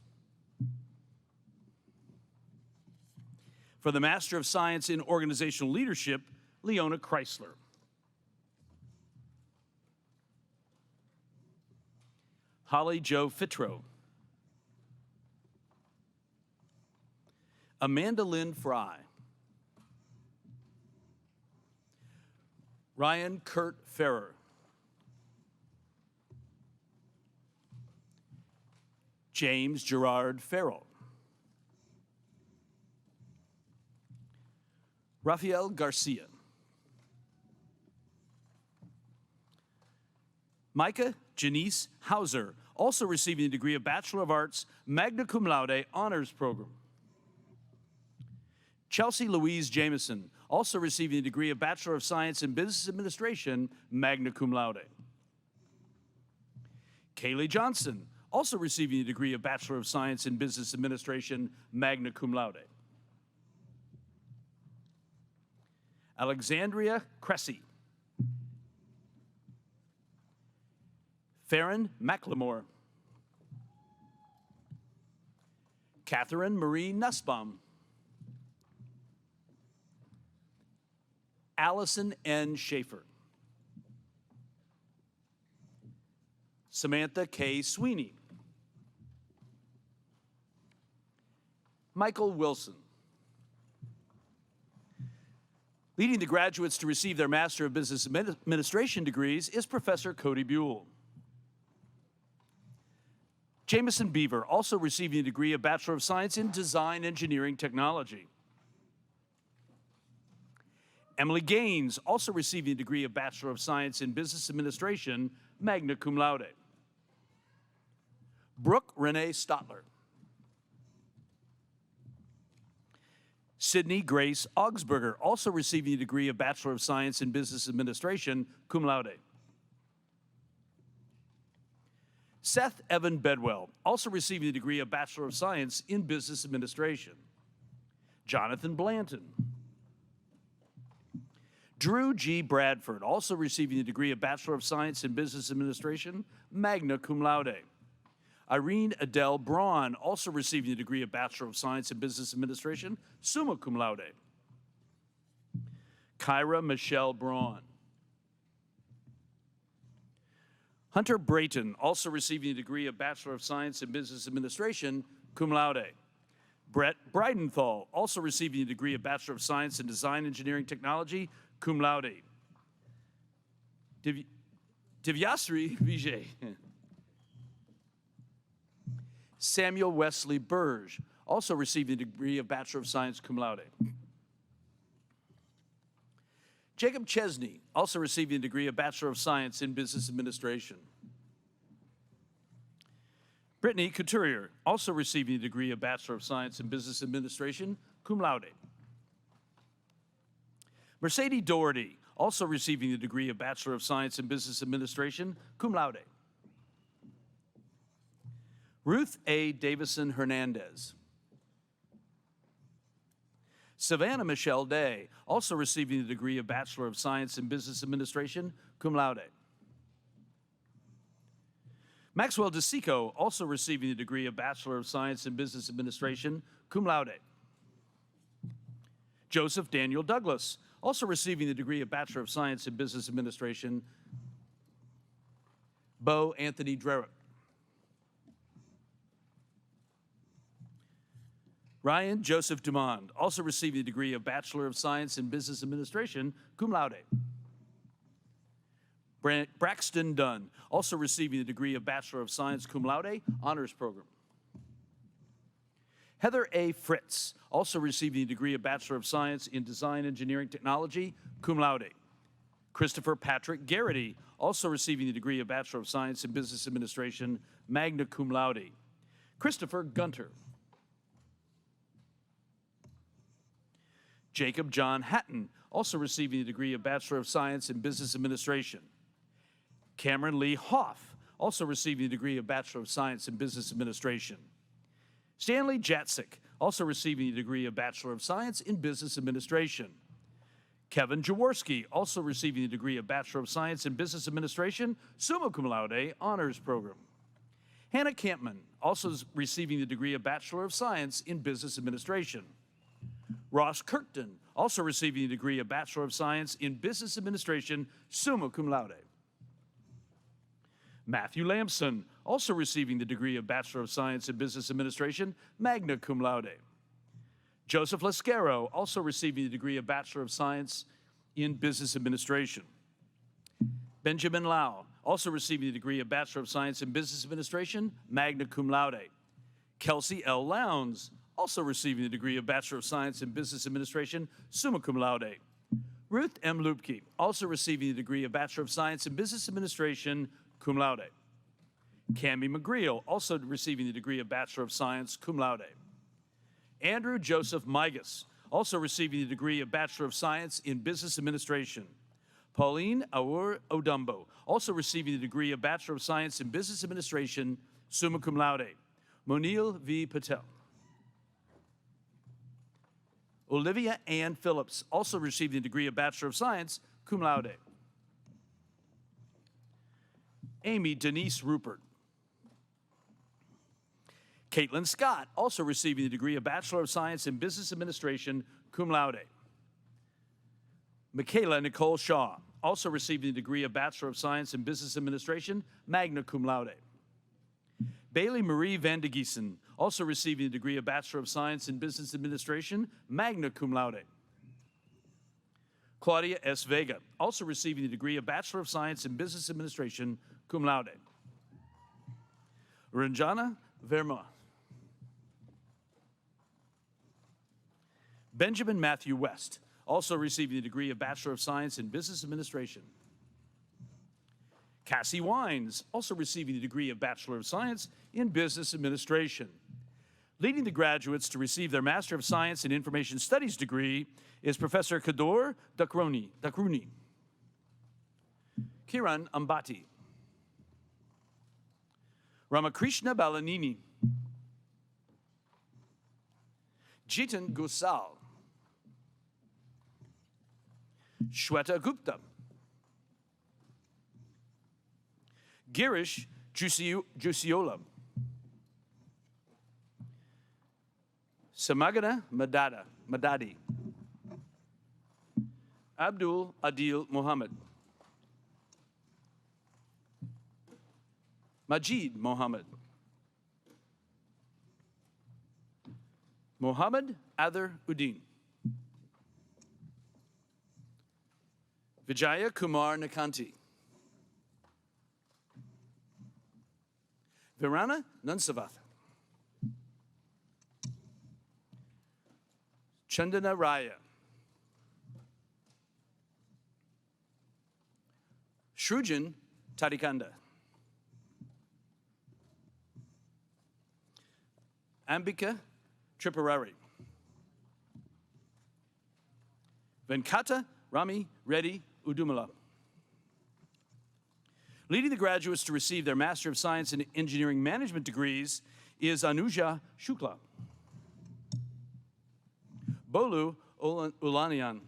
[SPEAKER 6] For the Master of Science in Organizational Leadership, Leona Chrysler. Holly Jo Fitro. Amanda Lynn Fry. Ryan Kurt Ferrer. James Gerard Farrell. Rafael Garcia. Micah Janice Hauser, also receiving the degree of Bachelor of Arts, magna cum laude, honors program. Chelsea Louise Jameson, also receiving the degree of Bachelor of Science in Business Administration, magna cum laude. Kaylee Johnson, also receiving the degree of Bachelor of Science in Business Administration, magna cum laude. Alexandria Cressy. Farron McLemore. Catherine Marie Nussbaum. Allison N. Schaefer. Samantha K. Sweeney. Michael Wilson. Leading the graduates to receive their Master of Business Administration degrees is Professor Cody Buell. Jameson Beaver, also receiving a degree of Bachelor of Science in Design Engineering Technology. Emily Gaines, also receiving a degree of Bachelor of Science in Business Administration, magna cum laude. Brooke Renee Stotler. Sydney Grace Augsburger, also receiving a degree of Bachelor of Science in Business Administration, cum laude. Seth Evan Bedwell, also receiving a degree of Bachelor of Science in Business Administration. Jonathan Blanton. Drew G. Bradford, also receiving a degree of Bachelor of Science in Business Administration, magna cum laude. Irene Adele Braun, also receiving a degree of Bachelor of Science in Business Administration, summa cum laude. Kyra Michelle Braun. Hunter Brayton, also receiving a degree of Bachelor of Science in Business Administration, cum laude. Brett Breidenthal, also receiving a degree of Bachelor of Science in Design Engineering Technology, cum laude. Divyasri Vijay. Samuel Wesley Burge, also receiving a degree of Bachelor of Science, cum laude. Jacob Chesney, also receiving a degree of Bachelor of Science in Business Administration. Brittany Couturier, also receiving a degree of Bachelor of Science in Business Administration, cum laude. Mercedes Doherty, also receiving a degree of Bachelor of Science in Business Administration, cum laude. Ruth A. Davison Hernandez. Savannah Michelle Day, also receiving the degree of Bachelor of Science in Business Administration, cum laude. Maxwell DeSico, also receiving the degree of Bachelor of Science in Business Administration, cum laude. Joseph Daniel Douglas, also receiving the degree of Bachelor of Science in Business Administration. Bo Anthony Drerick. Ryan Joseph Dumond, also receiving the degree of Bachelor of Science in Business Administration, cum laude. Braxton Dunn, also receiving the degree of Bachelor of Science, cum laude, honors program. Heather A. Fritz, also receiving the degree of Bachelor of Science in Design Engineering Technology, cum laude. Christopher Patrick Garrity, also receiving the degree of Bachelor of Science in Business Administration, magna cum laude. Christopher Gunter. Jacob John Hatton, also receiving the degree of Bachelor of Science in Business Administration. Cameron Lee Hoff, also receiving the degree of Bachelor of Science in Business Administration. Stanley Jatzik, also receiving the degree of Bachelor of Science in Business Administration. Kevin Jaworski, also receiving the degree of Bachelor of Science in Business Administration, summa cum laude, honors program. Hannah Campman, also receiving the degree of Bachelor of Science in Business Administration. Ross Kirkton, also receiving a degree of Bachelor of Science in Business Administration, summa cum laude. Matthew Lamson, also receiving the degree of Bachelor of Science in Business Administration, magna cum laude. Joseph Lascaro, also receiving the degree of Bachelor of Science in Business Administration. Benjamin Lau, also receiving the degree of Bachelor of Science in Business Administration, magna cum laude. Kelsey L. Lowndes, also receiving the degree of Bachelor of Science in Business Administration, summa cum laude. Ruth M. Lupke, also receiving the degree of Bachelor of Science in Business Administration, cum laude. Cammie McGreal, also receiving the degree of Bachelor of Science, cum laude. Andrew Joseph Migas, also receiving the degree of Bachelor of Science in Business Administration. Pauline Aur Odumbo, also receiving the degree of Bachelor of Science in Business Administration, summa cum laude. Monil V. Patel. Olivia Ann Phillips, also receiving the degree of Bachelor of Science, cum laude. Amy Denise Rupert. Caitlin Scott, also receiving the degree of Bachelor of Science in Business Administration, cum laude. Michaela Nicole Shaw, also receiving the degree of Bachelor of Science in Business Administration, magna cum laude. Bailey Marie Van de Giesen, also receiving the degree of Bachelor of Science in Business Administration, magna cum laude. Claudia S. Vega, also receiving the degree of Bachelor of Science in Business Administration, cum laude. Ranjana Verma. Benjamin Matthew West, also receiving the degree of Bachelor of Science in Business Administration. Cassie Wines, also receiving the degree of Bachelor of Science in Business Administration. Leading the graduates to receive their Master of Science in Information Studies degree is Professor Kador Dakruni. Kiran Ambati. Ramakrishna Balanini. Jitan Gosal. Shweta Gupta. Girish Jusiola. Samagana Madadi. Abdul Adil Muhammad. Majid Mohammed. Mohammed Adher Uddin. Vijaya Kumar Nakanti. Virana Nunsavath. Chandana Raya. Shrujan Tadikanda. Ambika Tripurari. Venkata Rami Reddy Udumala. Leading the graduates to receive their Master of Science in Engineering Management degrees is Anuja Shukla. Bolu Ulanian.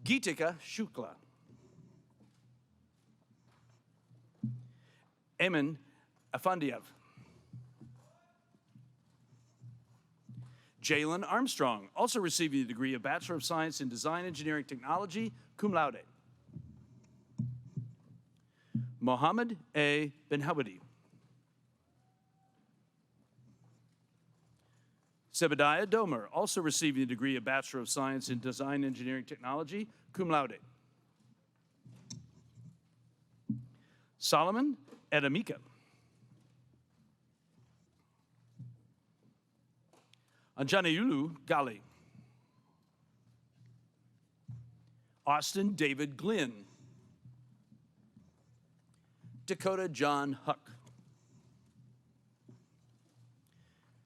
[SPEAKER 6] Geetika Shukla. Eamon Afandiev. Jalen Armstrong, also receiving the degree of Bachelor of Science in Design Engineering Technology, cum laude. Mohammed A. Benhawadi. Sebediah Domer, also receiving the degree of Bachelor of Science in Design Engineering Technology, cum laude. Solomon Edamika. Anjaneyulu Gali. Austin David Glynn. Dakota John Huck.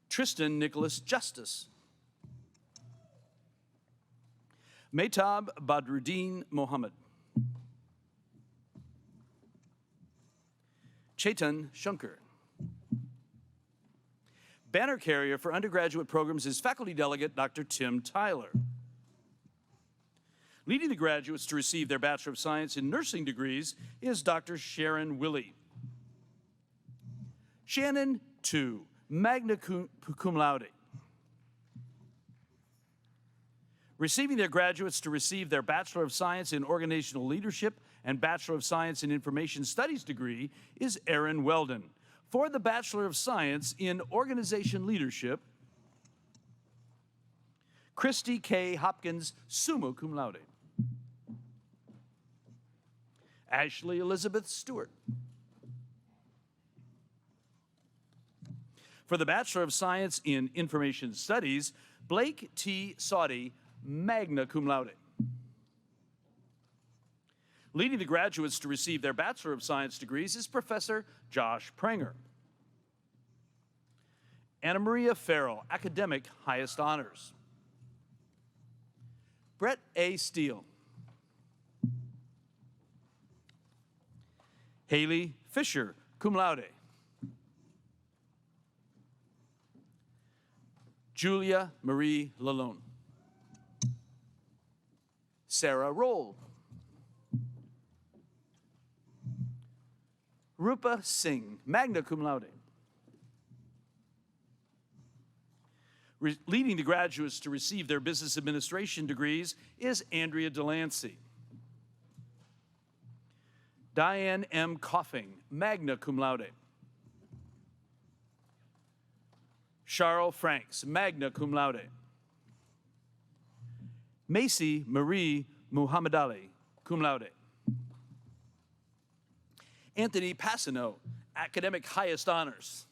[SPEAKER 6] Tristan Nicholas Justice. Mehtab Badruddin Mohammed. Chetan Shankar. Banner carrier for undergraduate programs is faculty delegate Dr. Tim Tyler. Leading the graduates to receive their Bachelor of Science in Nursing degrees is Dr. Sharon Willie. Shannon Tu, magna cum laude. Receiving their graduates to receive their Bachelor of Science in Organizational Leadership and Bachelor of Science in Information Studies degree is Aaron Weldon. For the Bachelor of Science in Organization Leadership, Christy K. Hopkins, summa cum laude. Ashley Elizabeth Stewart. For the Bachelor of Science in Information Studies, Blake T. Saudy, magna cum laude. Leading the graduates to receive their Bachelor of Science degrees is Professor Josh Pranger. Anna Maria Farrell, academic highest honors. Brett A. Steele. Haley Fisher, cum laude. Julia Marie Lalone. Sarah Roll. Rupa Singh, magna cum laude. Leading the graduates to receive their business administration degrees is Andrea Delancey. Diane M. Coffing, magna cum laude. Charles Franks, magna cum laude. Macy Marie Muhammad Ali, cum laude. Anthony Passano, academic highest honors.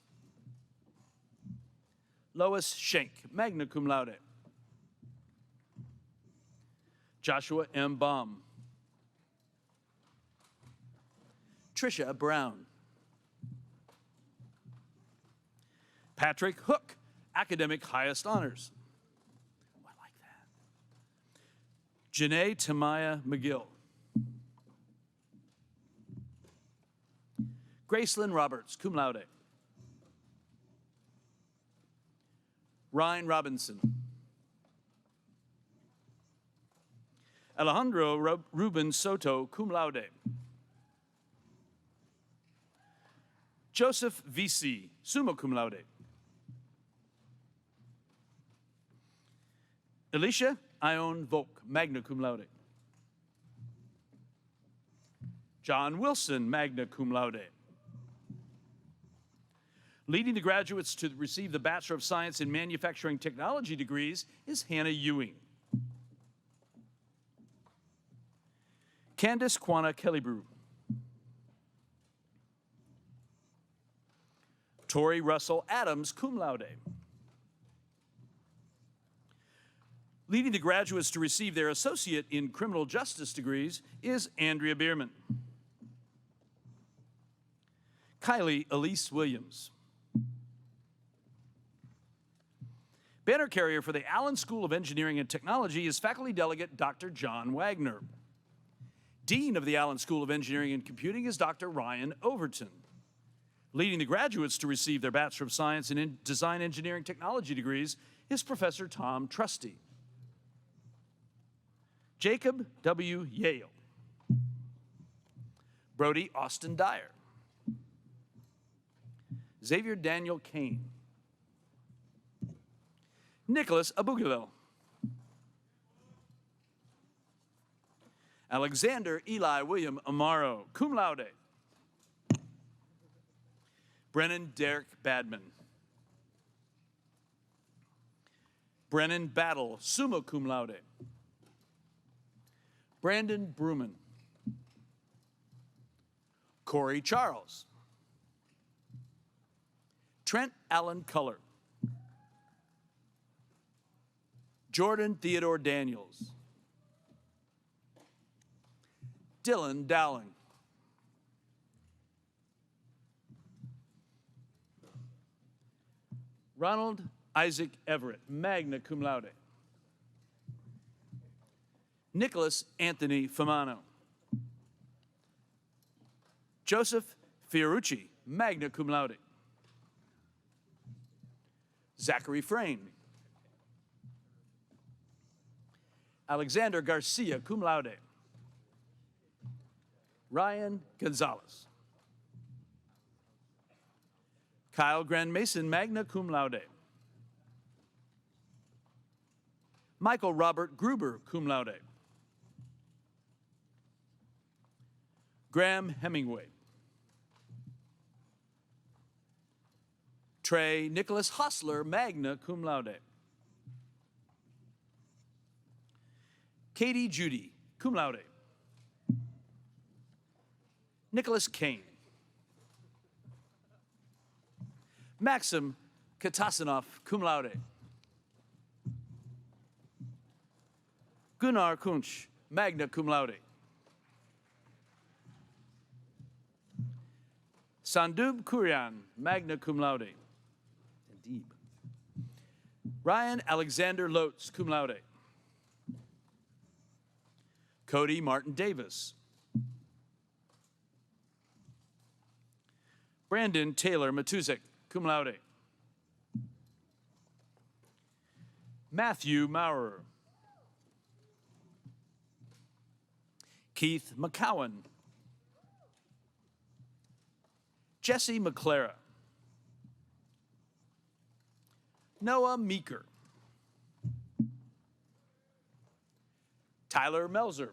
[SPEAKER 6] Lois Schenk, magna cum laude. Joshua M. Baum. Tricia Brown. Patrick Hook, academic highest honors. Oh, I like that. Janae Tamaya McGill. Gracelyn Roberts, cum laude. Ryan Robinson. Alejandro Ruben Soto, cum laude. Joseph V.C., summa cum laude. Alicia Ione Volk, magna cum laude. John Wilson, magna cum laude. Leading the graduates to receive the Bachelor of Science in Manufacturing Technology degrees is Hannah Ewing. Candace Quana Kellybrew. Tori Russell Adams, cum laude. Leading the graduates to receive their Associate in Criminal Justice degrees is Andrea Bierman. Kylie Elise Williams. Banner carrier for the Allen School of Engineering and Technology is faculty delegate Dr. John Wagner. Dean of the Allen School of Engineering and Computing is Dr. Ryan Overton. Leading the graduates to receive their Bachelor of Science in Design Engineering Technology degrees is Professor Tom Trusty. Jacob W. Yale. Brody Austin Dyer. Xavier Daniel Kane. Nicholas Abugilil. Alexander Eli William Amaro, cum laude. Brennan Derek Badman. Brennan Battle, summa cum laude. Brandon Bruman. Corey Charles. Trent Allen Culler. Jordan Theodore Daniels. Dylan Dowling. Ronald Isaac Everett, magna cum laude. Nicholas Anthony Famano. Joseph Fiorucci, magna cum laude. Zachary Frame. Alexander Garcia, cum laude. Ryan Gonzalez. Kyle Grand Mason, magna cum laude. Michael Robert Gruber, cum laude. Graham Hemingway. Trey Nicholas Hostler, magna cum laude. Katie Judy, cum laude. Nicholas Kane. Maxim Katasanov, cum laude. Gunnar Kunsch, magna cum laude. Sandub Kurian, magna cum laude. Indeed. Ryan Alexander Lotz, cum laude. Cody Martin Davis. Brandon Taylor Matusek, cum laude. Matthew Maurer. Keith McCowan. Jesse McClara. Noah Meeker. Tyler Melzer.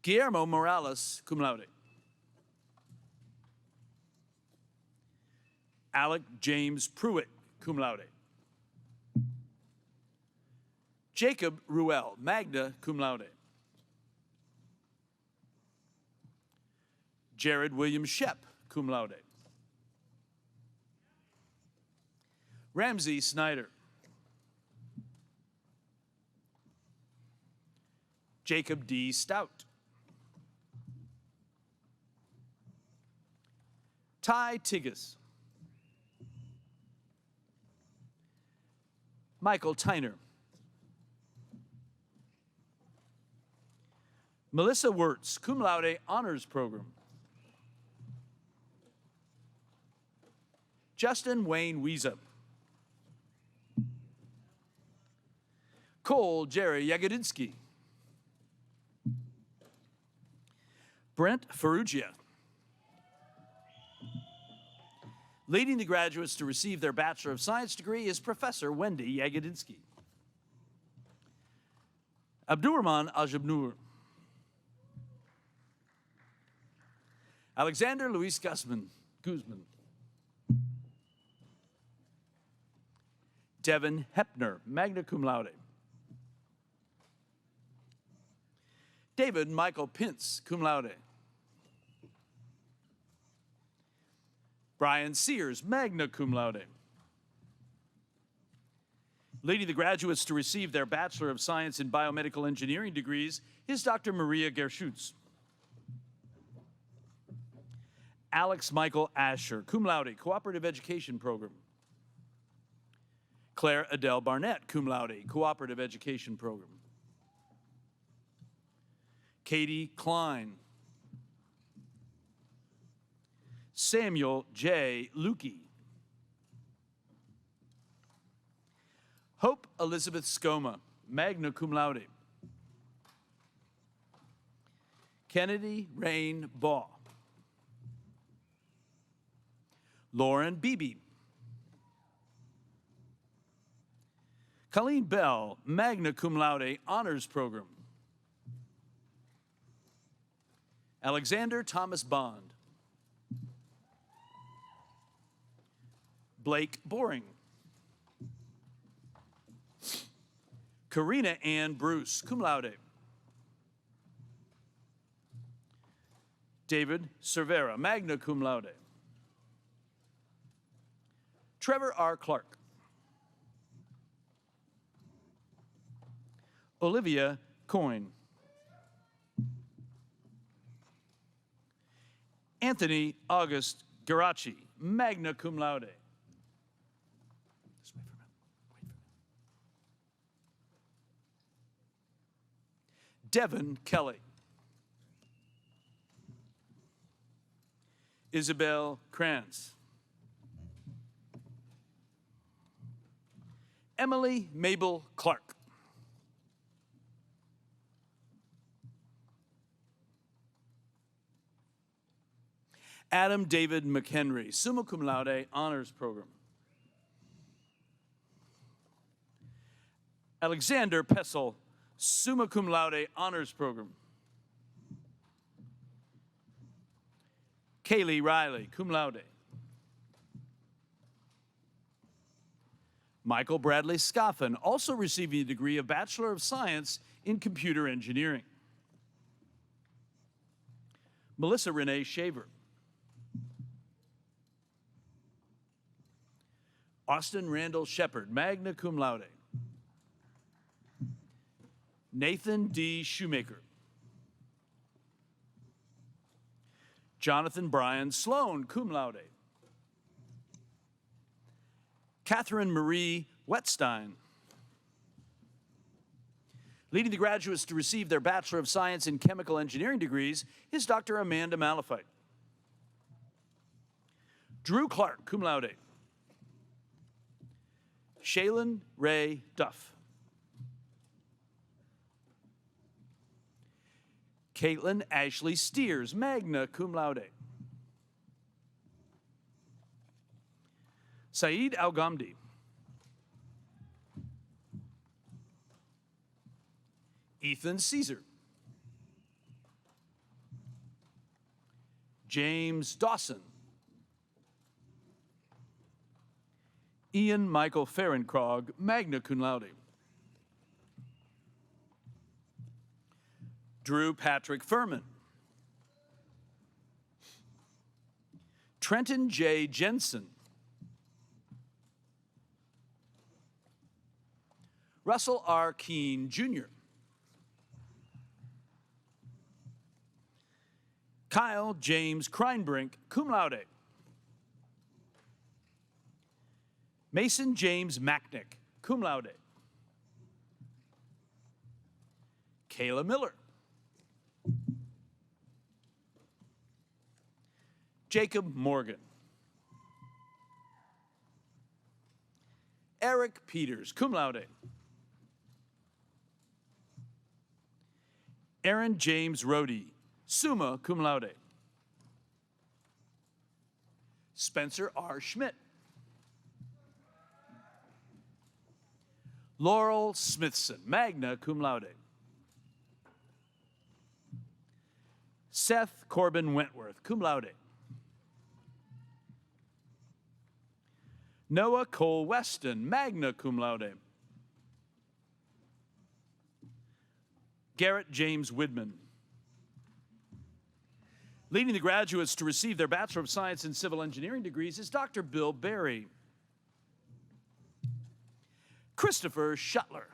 [SPEAKER 6] Guillermo Morales, cum laude. Alec James Pruitt, cum laude. Jacob Ruel, magna cum laude. Jared William Shep, cum laude. Ramsey Snyder. Jacob D. Stout. Ty Tigges. Michael Tyner. Melissa Wirtz, cum laude, honors program. Justin Wayne Wiesa. Cole Jerry Yagodinsky. Brent Ferrugia. Leading the graduates to receive their Bachelor of Science degree is Professor Wendy Yagodinsky. Abdurrahman Ajabnour. Alexander Luis Guzman. Devin Hepner, magna cum laude. David Michael Pintz, cum laude. Brian Sears, magna cum laude. Leading the graduates to receive their Bachelor of Science in Biomedical Engineering degrees is Dr. Maria Gerschutz. Alex Michael Asher, cum laude, Cooperative Education Program. Claire Adele Barnett, cum laude, Cooperative Education Program. Katie Klein. Samuel J. Lukey. Hope Elizabeth Scoma, magna cum laude. Kennedy Rain Baugh. Lauren Beebe. Colleen Bell, magna cum laude, honors program. Alexander Thomas Bond. Blake Boring. Karina Ann Bruce, cum laude. David Cervera, magna cum laude. Trevor R. Clark. Olivia Coyne. Anthony August Garachi, magna cum laude. Just wait for a minute. Devin Kelly. Isabel Krantz. Emily Mabel Clark. Adam David McHenry, summa cum laude, honors program. Alexander Pessel, summa cum laude, honors program. Kaylee Riley, cum laude. Michael Bradley Scoffin, also receiving a degree of Bachelor of Science in Computer Engineering. Melissa Renee Shaver. Austin Randall Shepard, magna cum laude. Nathan D. Shoemaker. Jonathan Brian Sloan, cum laude. Catherine Marie Wetstein. Leading the graduates to receive their Bachelor of Science in Chemical Engineering degrees is Dr. Amanda Malafite. Drew Clark, cum laude. Shaylin Ray Duff. Caitlin Ashley Steers, magna cum laude. Saeed Al-Ghamdi. Ethan Caesar. James Dawson. Ian Michael Ferencrog, magna cum laude. Drew Patrick Furman. Trenton J. Jensen. Russell R. Keene, Jr. Kyle James Kreinbrink, cum laude. Mason James Macknick, cum laude. Kayla Miller. Jacob Morgan. Eric Peters, cum laude. Aaron James Rohde, summa cum laude. Spencer R. Schmidt. Laurel Smithson, magna cum laude. Seth Corbin Wentworth, cum laude. Noah Cole Weston, magna cum laude. Garrett James Widman. Leading the graduates to receive their Bachelor of Science in Civil Engineering degrees is Dr. Bill Berry. Christopher Shuttler.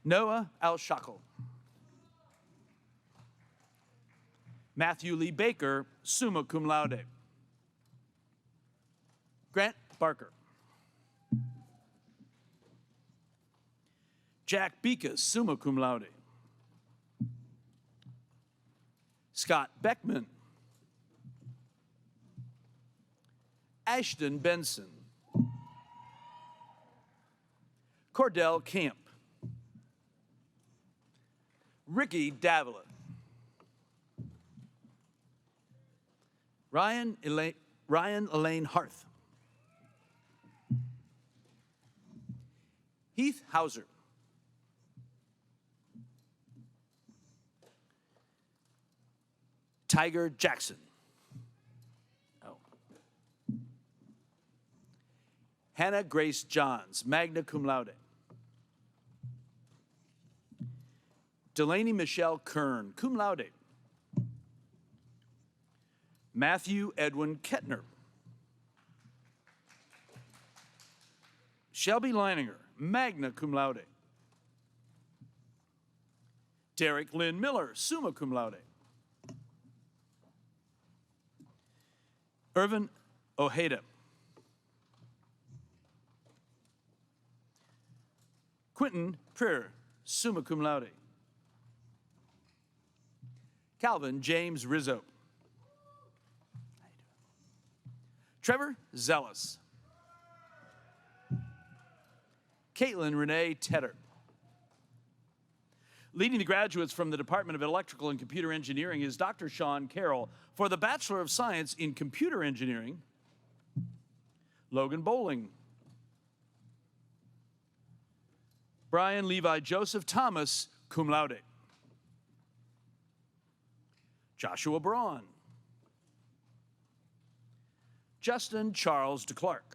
[SPEAKER 6] Noah Al-Shackle. Matthew Lee Baker, summa cum laude. Grant Barker. Jack Bekas, summa cum laude. Scott Beckman. Ashton Benson. Cordell Camp. Ricky Davila. Ryan Elaine Harth. Heath Hauser. Tiger Jackson. Oh. Hannah Grace Johns, magna cum laude. Delaney Michelle Kern, cum laude. Matthew Edwin Kettner. Shelby Leininger, magna cum laude. Derek Lynn Miller, summa cum laude. Irvin Ojeda. Quentin Prier, summa cum laude. Calvin James Rizzo. Trevor Zealous. Caitlin Renee Tedder. Leading the graduates from the Department of Electrical and Computer Engineering is Dr. Sean Carroll. For the Bachelor of Science in Computer Engineering, Logan Bowling. Brian Levi Joseph Thomas, cum laude. Joshua Braun. Justin Charles DeClark.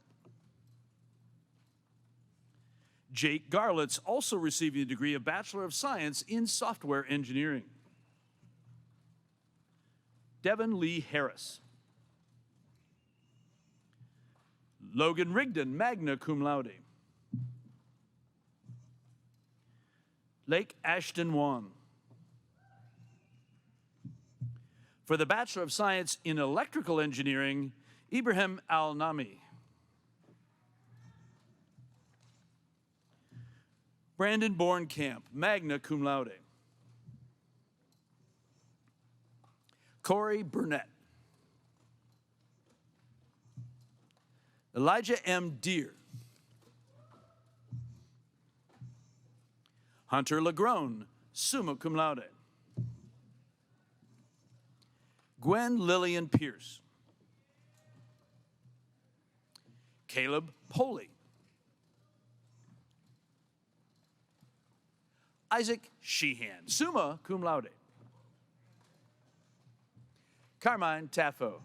[SPEAKER 6] Jake Garlitz, also receiving a degree of Bachelor of Science in Software Engineering. Devin Lee Harris. Logan Rigdon, magna cum laude. Lake Ashton Wan. For the Bachelor of Science in Electrical Engineering, Ibrahim Al-Nami. Brandon Bornkamp, magna cum laude. Corey Burnett. Elijah M. Deere. Hunter Lagrone, summa cum laude. Gwen Lillian Pierce. Caleb Poley. Isaac Sheehan, summa cum laude. Carmine Taffo.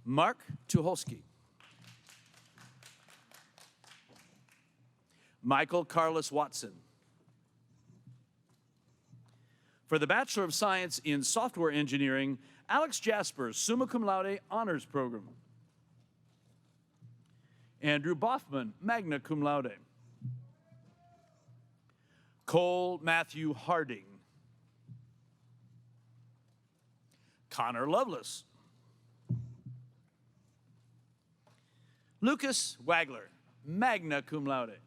[SPEAKER 6] Mark Tuholsky. Michael Carlos Watson. For the Bachelor of Science in Software Engineering, Alex Jasper, summa cum laude, honors program. Andrew Boffman, magna cum laude. Cole Matthew Harding. Connor Lovelace. Lucas Wagler, magna cum laude.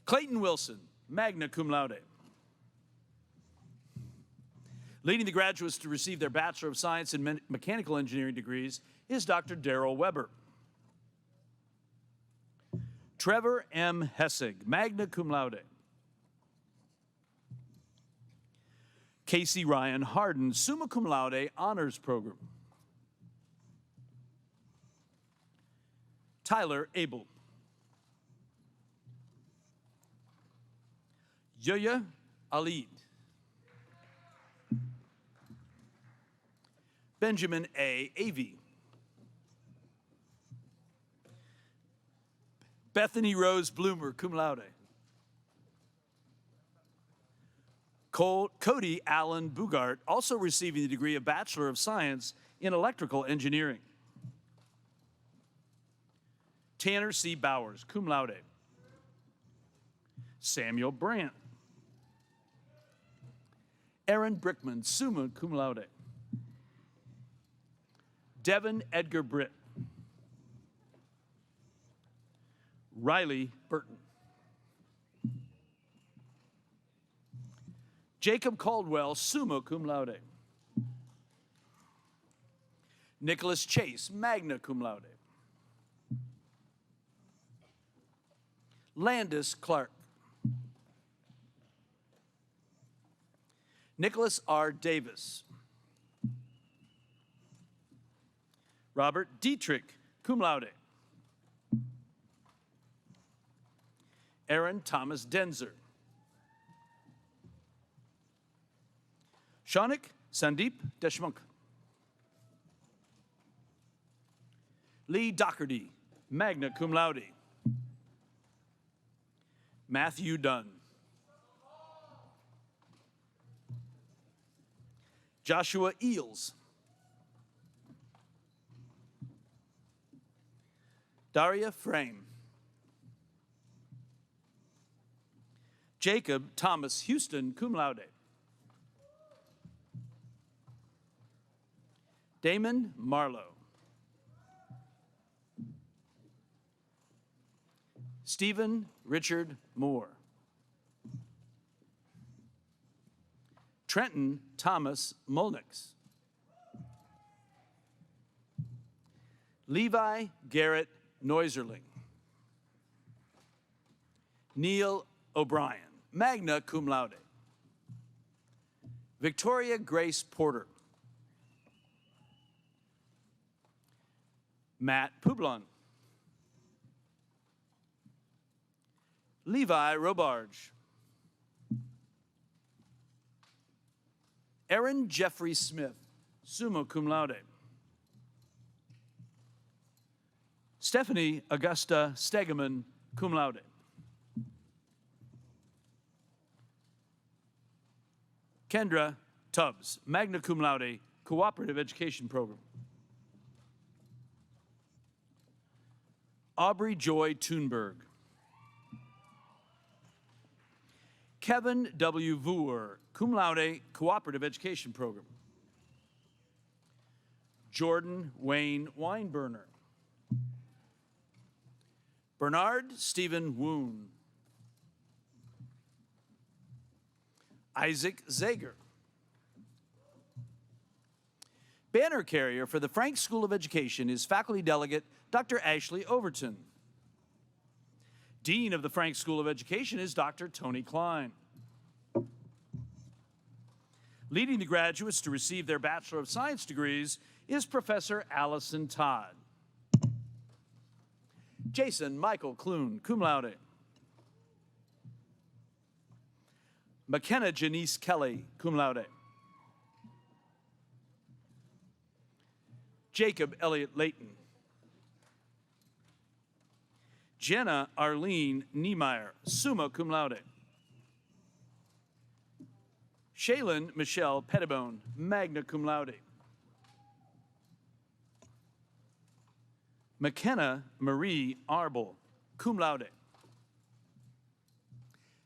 [SPEAKER 6] Clayton Wilson, magna cum laude. Leading the graduates to receive their Bachelor of Science in Mechanical Engineering degrees is Dr. Darrell Weber. Trevor M. Hessig, magna cum laude. Casey Ryan Harden, summa cum laude, honors program. Tyler Abel. Yoya Alid. Benjamin A. Avey. Bethany Rose Bloomer, cum laude. Cody Allen Bugart, also receiving the degree of Bachelor of Science in Electrical Engineering. Tanner C. Bowers, cum laude. Samuel Brandt. Aaron Brickman, summa cum laude. Devin Edgar Britt. Riley Burton. Jacob Caldwell, summa cum laude. Nicholas Chase, magna cum laude. Landis Clark. Nicholas R. Davis. Robert Dietrich, cum laude. Aaron Thomas Denzer. Shaunik Sandeep Deshmukh. Lee Doherty, magna cum laude. Matthew Dunn. Joshua Eels. Daria Frame. Jacob Thomas Houston, cum laude. Damon Marlowe. Stephen Richard Moore. Trenton Thomas Mulnix. Levi Garrett Noiserling. Neil O'Brien, magna cum laude. Victoria Grace Porter. Matt Poublon. Levi Robarge. Aaron Jeffrey Smith, summa cum laude. Stephanie Augusta Stegeman, cum laude. Kendra Tubbs, magna cum laude, Cooperative Education Program. Aubrey Joy Thunberg. Kevin W. Vuer, cum laude, Cooperative Education Program. Jordan Wayne Weinberner. Bernard Stephen Woon. Isaac Zager. Banner carrier for the Frank School of Education is faculty delegate Dr. Ashley Overton. Dean of the Frank School of Education is Dr. Tony Klein. Leading the graduates to receive their Bachelor of Science degrees is Professor Allison Todd. Jason Michael Clune, cum laude. McKenna Janice Kelly, cum laude. Jacob Elliott Layton. Jenna Arlene Niemeyer, summa cum laude. Shaylin Michelle Pettibone, magna cum laude. McKenna Marie Arbel, cum laude.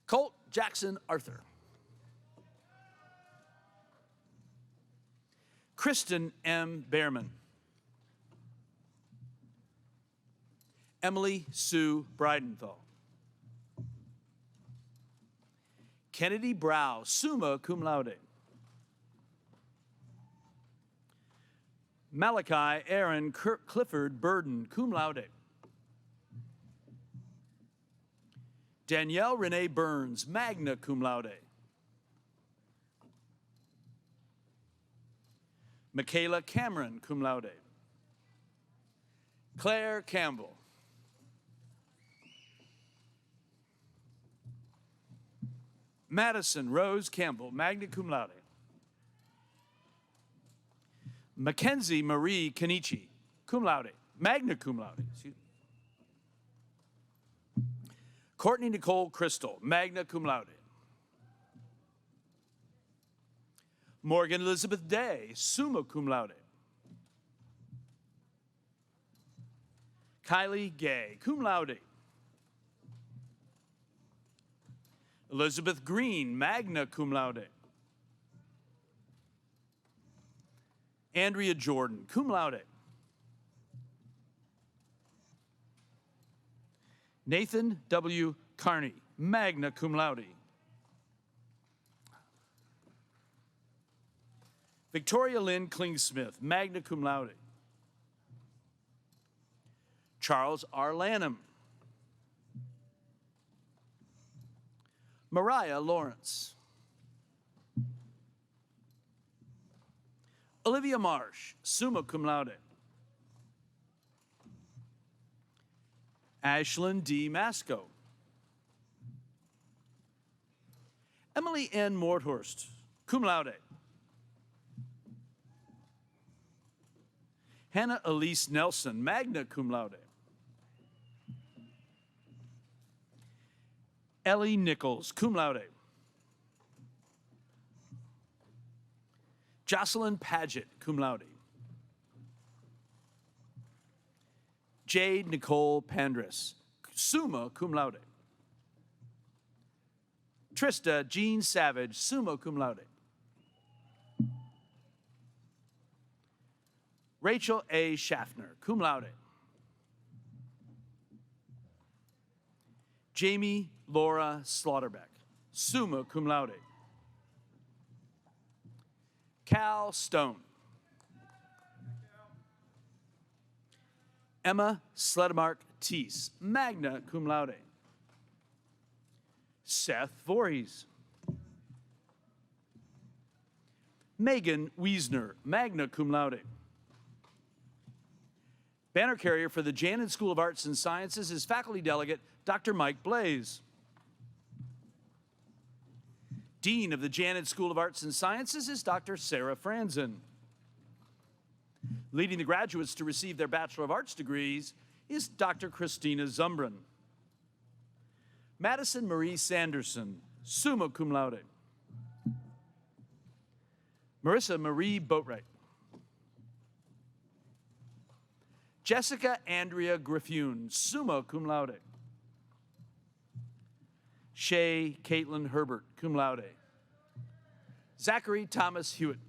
[SPEAKER 6] Colt Jackson Arthur. Kristen M. Behrman. Emily Sue Breidenthal. Kennedy Brow, summa cum laude. Malachi Aaron Clifford Burden, cum laude. Danielle Renee Burns, magna cum laude. Michaela Cameron, cum laude. Claire Campbell. Madison Rose Campbell, magna cum laude. Mackenzie Marie Kenichi, cum laude, magna cum laude. Courtney Nicole Crystal, magna cum laude. Morgan Elizabeth Day, summa cum laude. Kylie Gay, cum laude. Elizabeth Green, magna cum laude. Andrea Jordan, cum laude. Nathan W. Carney, magna cum laude. Victoria Lynn Klingsmith, magna cum laude. Charles R. Lanham. Mariah Lawrence. Olivia Marsh, summa cum laude. Ashlyn D. Masco. Emily N. Morthorst, cum laude. Hannah Elise Nelson, magna cum laude. Ellie Nichols, cum laude. Jocelyn Paget, cum laude. Jade Nicole Pandras, summa cum laude. Trista Jean Savage, summa cum laude. Rachel A. Schaffner, cum laude. Jamie Laura Slaughterbeck, summa cum laude. Cal Stone. Emma Sledemark Teese, magna cum laude. Seth Voorhees. Megan Wiesner, magna cum laude. Banner carrier for the Janin School of Arts and Sciences is faculty delegate Dr. Mike Blaze. Dean of the Janin School of Arts and Sciences is Dr. Sarah Franzen. Leading the graduates to receive their Bachelor of Arts degrees is Dr. Christina Zumbrin. Madison Marie Sanderson, summa cum laude. Marissa Marie Boatwright. Jessica Andrea Griffune, summa cum laude. Shay Caitlin Herbert, cum laude. Zachary Thomas Hewitt.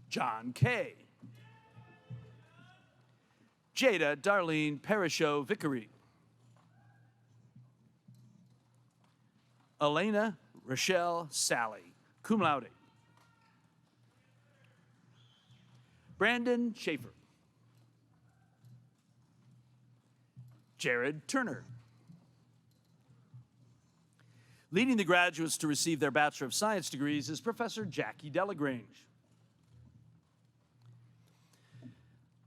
[SPEAKER 6] John Kay. Jada Darlene Parasho Vickery. Elena Rochelle Sally, cum laude. Brandon Schaefer. Jared Turner. Leading the graduates to receive their Bachelor of Science degrees is Professor Jackie Delagrange.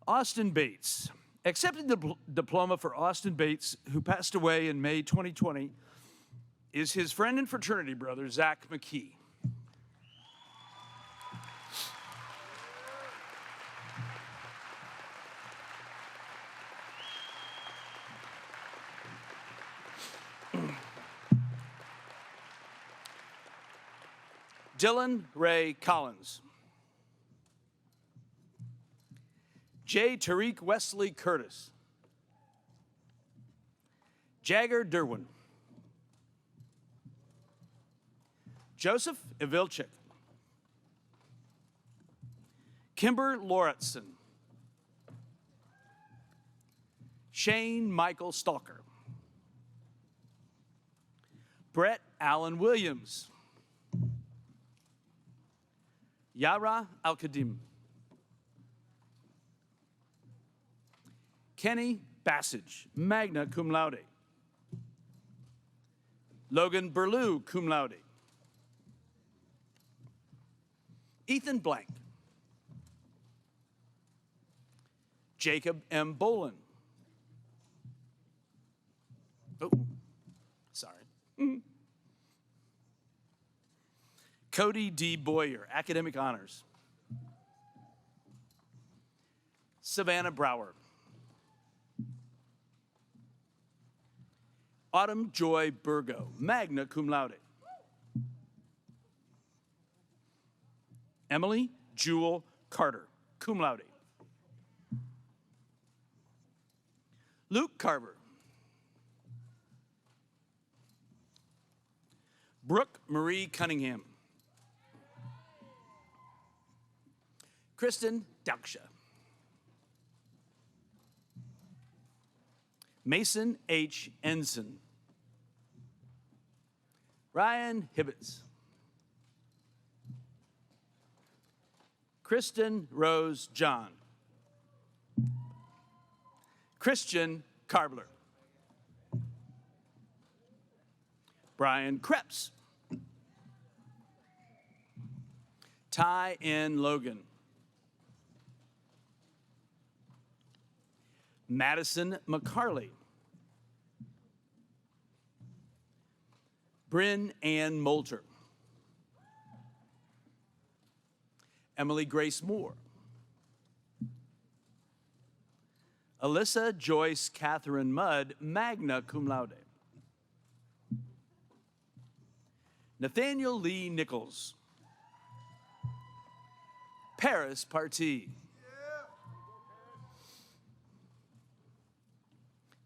[SPEAKER 6] Austin Bates. Accepting the diploma for Austin Bates, who passed away in May 2020, is his friend and fraternity brother, Zach McKee. Dylan Ray Collins. J. Tariq Wesley Curtis. Jagger Derwin. Joseph Ivilchik. Kimber Lauritsen. Shane Michael Stalker. Brett Allen Williams. Yara Al-Kadim. Kenny Bassage, magna cum laude. Logan Berlew, cum laude. Ethan Blank. Jacob M. Bolin. Oh, sorry. Cody D. Boyer, academic honors. Savannah Brower. Autumn Joy Burgo, magna cum laude. Emily Jewel Carter, cum laude. Luke Carver. Brooke Marie Cunningham. Kristen Daksha. Mason H. Ensign. Ryan Hibbets. Kristen Rose John. Christian Carbler. Brian Krebs. Ty N. Logan. Madison McCarley. Bryn Ann Moulter. Emily Grace Moore. Alyssa Joyce Catherine Mudd, magna cum laude. Nathaniel Lee Nichols. Paris Partee.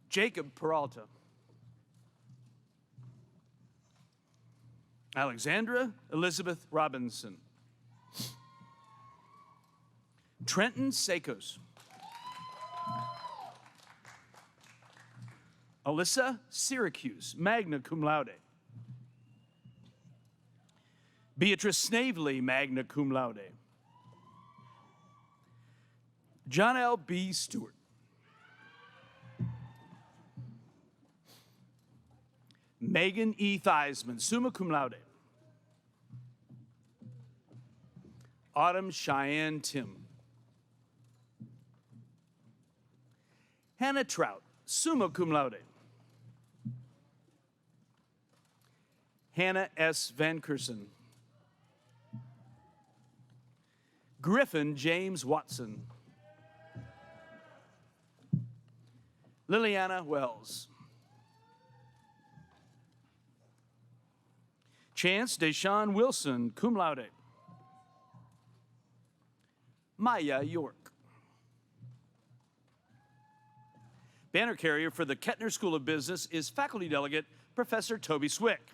[SPEAKER 6] Jacob Peralta. Alexandra Elizabeth Robinson. Trenton Sakos. Alyssa Syracuse, magna cum laude. Beatrice Snavely, magna cum laude. John L. B. Stewart. Megan E. Theismann, summa cum laude. Autumn Cheyenne Tim. Hannah Trout, summa cum laude. Hannah S. Van Kersen. Griffin James Watson. Liliana Wells. Chance Deshawn Wilson, cum laude. Maya York. Banner carrier for the Kettner School of Business is faculty delegate Professor Toby Swick.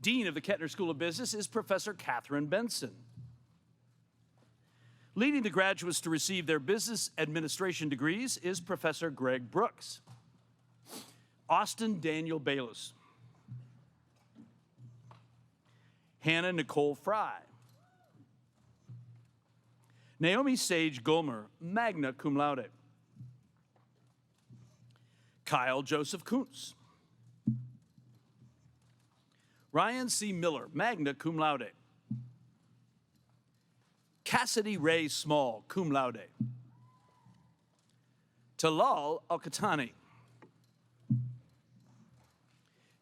[SPEAKER 6] Dean of the Kettner School of Business is Professor Catherine Benson. Leading the graduates to receive their business administration degrees is Professor Greg Brooks. Austin Daniel Bayless. Hannah Nicole Fry. Naomi Sage Gulmer, magna cum laude. Kyle Joseph Kuntz. Ryan C. Miller, magna cum laude. Cassidy Ray Small, cum laude. Talal Al-Katani.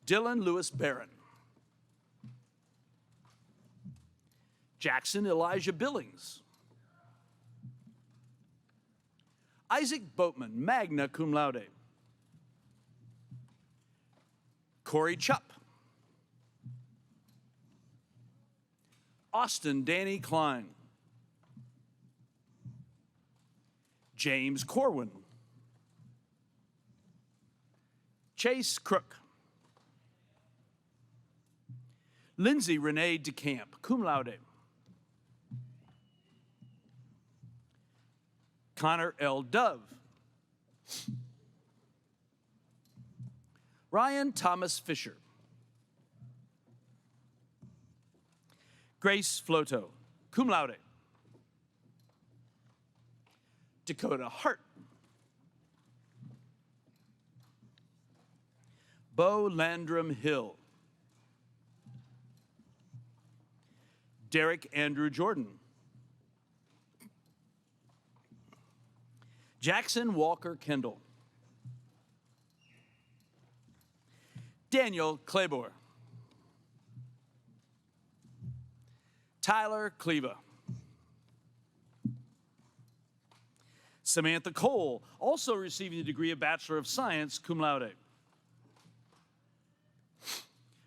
[SPEAKER 6] Dylan Lewis Barron. Jackson Elijah Billings. Isaac Boatman, magna cum laude. Corey Chupp. Austin Danny Klein. James Corwin. Chase Crook. Lindsay Renee DeCamp, cum laude. Connor L. Dove. Ryan Thomas Fisher. Grace Floto, cum laude. Dakota Hart. Bo Landrum Hill. Derek Andrew Jordan. Jackson Walker Kendall. Daniel Claybor. Tyler Cleva. Samantha Cole, also receiving the degree of Bachelor of Science, cum laude.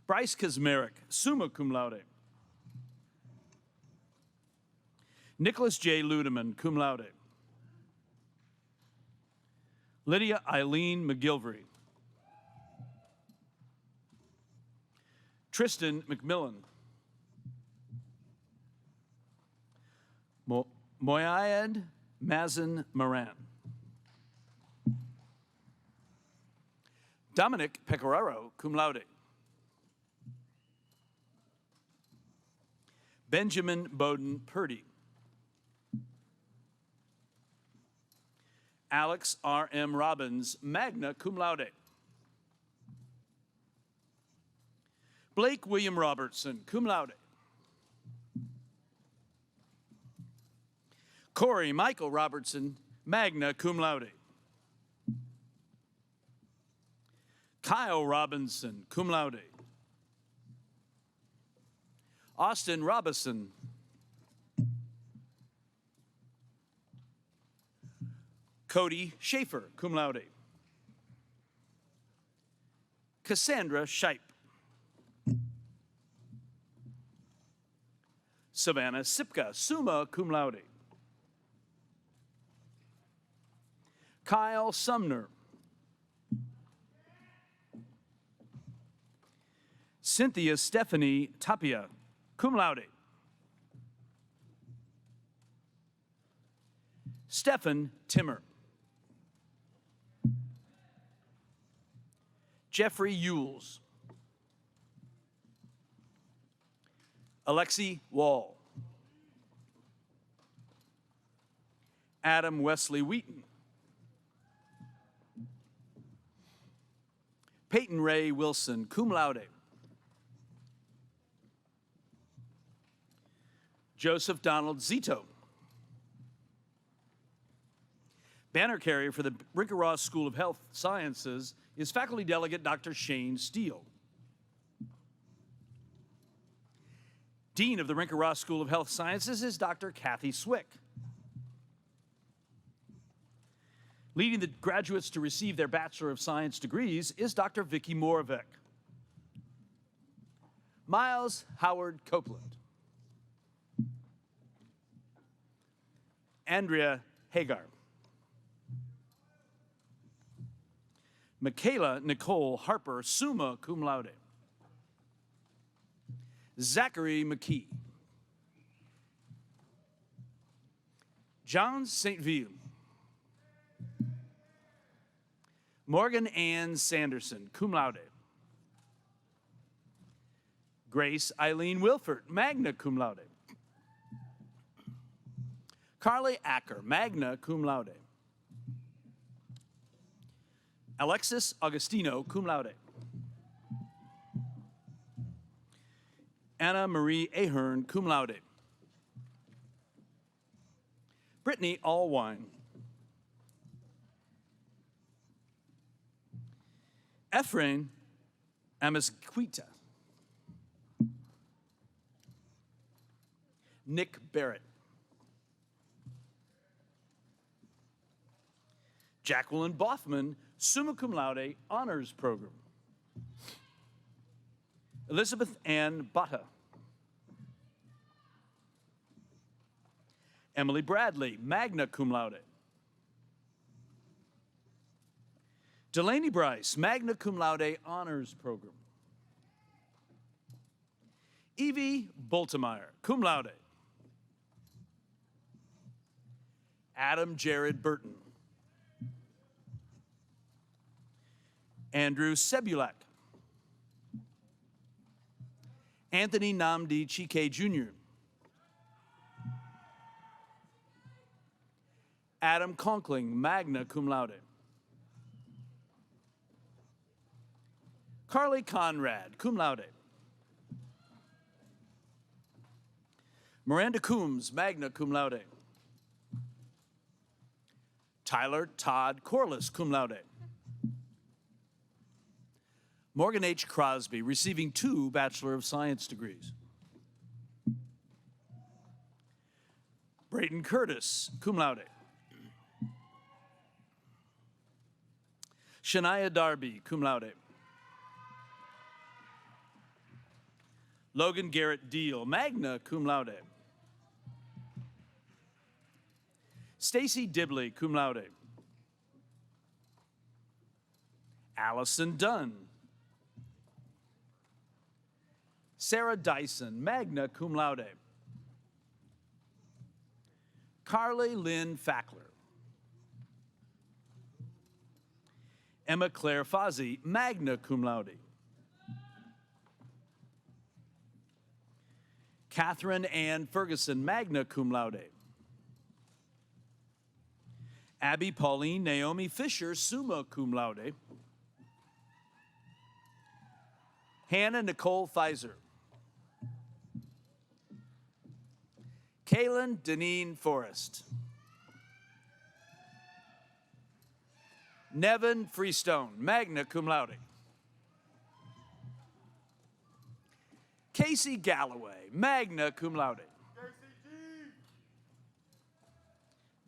[SPEAKER 6] Bryce Kazmarek, summa cum laude. Nicholas J. Ludeman, cum laude. Lydia Eileen McGilvery. Tristan McMillan. Moyad Mazin Moran. Dominic Pecoraro, cum laude. Benjamin Bowden Purdy. Alex R.M. Robbins, magna cum laude. Blake William Robertson, cum laude. Corey Michael Robertson, magna cum laude. Kyle Robinson, cum laude. Austin Robinson. Cody Schaefer, cum laude. Cassandra Shipe. Savannah Sipka, summa cum laude. Kyle Sumner. Cynthia Stephanie Tapia, cum laude. Stephen Timmer. Jeffrey Yules. Alexi Wall. Adam Wesley Wheaton. Peyton Ray Wilson, cum laude. Joseph Donald Zito. Banner carrier for the Brinker Ross School of Health Sciences is faculty delegate Dr. Shane Steele. Dean of the Brinker Ross School of Health Sciences is Dr. Kathy Swick. Leading the graduates to receive their Bachelor of Science degrees is Dr. Vicki Moravec. Miles Howard Copeland. Andrea Hagar. Michaela Nicole Harper, summa cum laude. Zachary McKee. John Saintville. Morgan Ann Sanderson, cum laude. Grace Eileen Wilford, magna cum laude. Carly Acker, magna cum laude. Alexis Augustino, cum laude. Anna Marie Ahern, cum laude. Brittany Allwine. Ephraim Amisquita. Nick Barrett. Jacqueline Boffman, summa cum laude, honors program. Elizabeth Ann Butta. Emily Bradley, magna cum laude. Delaney Bryce, magna cum laude, honors program. Evie Boltemeyer, cum laude. Adam Jared Burton. Andrew Sebulak. Anthony Namdi Chike Jr. Adam Conkling, magna cum laude. Carly Conrad, cum laude. Miranda Coombs, magna cum laude. Tyler Todd Corliss, cum laude. Morgan H. Crosby, receiving 2 Bachelor of Science degrees. Brayden Curtis, cum laude. Shania Darby, cum laude. Logan Garrett Deal, magna cum laude. Stacy Dibley, cum laude. Allison Dunn. Sarah Dyson, magna cum laude. Carly Lynn Fackler. Emma Claire Fozzie, magna cum laude. Catherine Ann Ferguson, magna cum laude. Abby Pauline Naomi Fisher, summa cum laude. Hannah Nicole Pfizer. Kaylin Deneen Forrest. Nevin Freestone, magna cum laude. Casey Galloway, magna cum laude.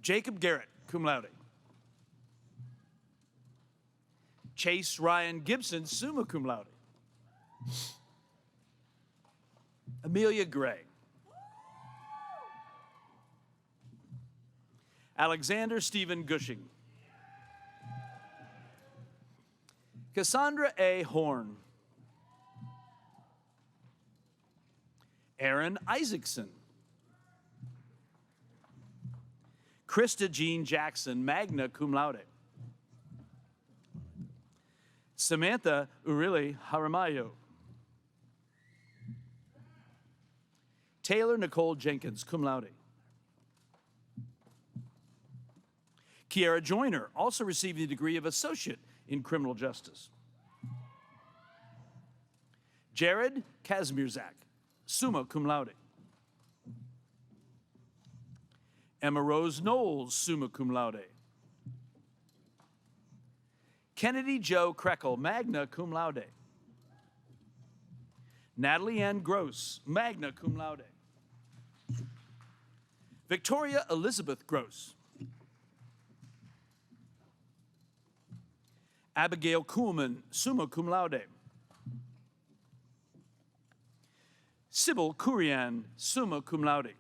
[SPEAKER 6] Jacob Garrett, cum laude. Chase Ryan Gibson, summa cum laude. Amelia Gray. Alexander Stephen Gushing. Cassandra A. Horn. Aaron Isaacson. Krista Jean Jackson, magna cum laude. Samantha Urili Haramayo. Taylor Nicole Jenkins, cum laude. Kiara Joyner, also receiving the degree of Associate in Criminal Justice. Jared Kazmierzak, summa cum laude. Emma Rose Knowles, summa cum laude. Kennedy Joe Krekel, magna cum laude. Natalie Ann Gross, magna cum laude. Victoria Elizabeth Gross. Abigail Kuhlman, summa cum laude. Sybil Kurian, summa cum laude.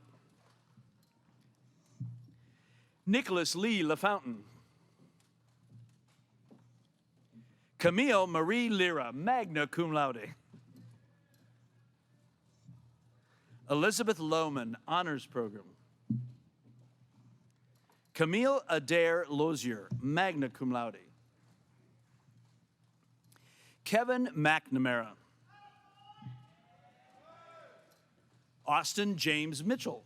[SPEAKER 6] Nicholas Lee LaFountain. Camille Marie Lira, magna cum laude. Elizabeth Lohman, honors program. Camille Adair Lozier, magna cum laude. Kevin McNamara. Austin James Mitchell.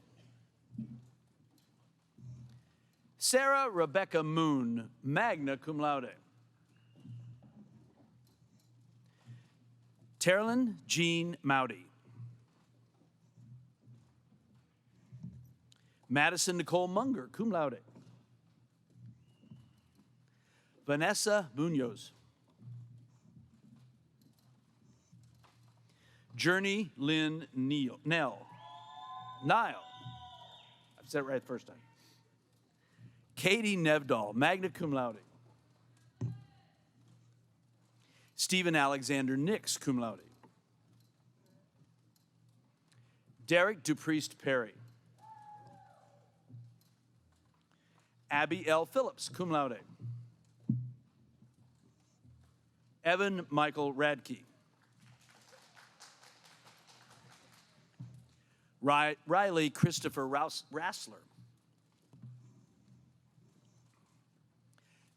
[SPEAKER 6] Sarah Rebecca Moon, magna cum laude. Terilyn Jean Mowdy. Madison Nicole Munger, cum laude. Vanessa Munoz. Journey Lynn Nile. I've said it right the first time. Katie Nevdahl, magna cum laude. Stephen Alexander Nix, cum laude. Derek Dupriest Perry. Abby L. Phillips, cum laude. Evan Michael Radke. Riley Christopher Rassler.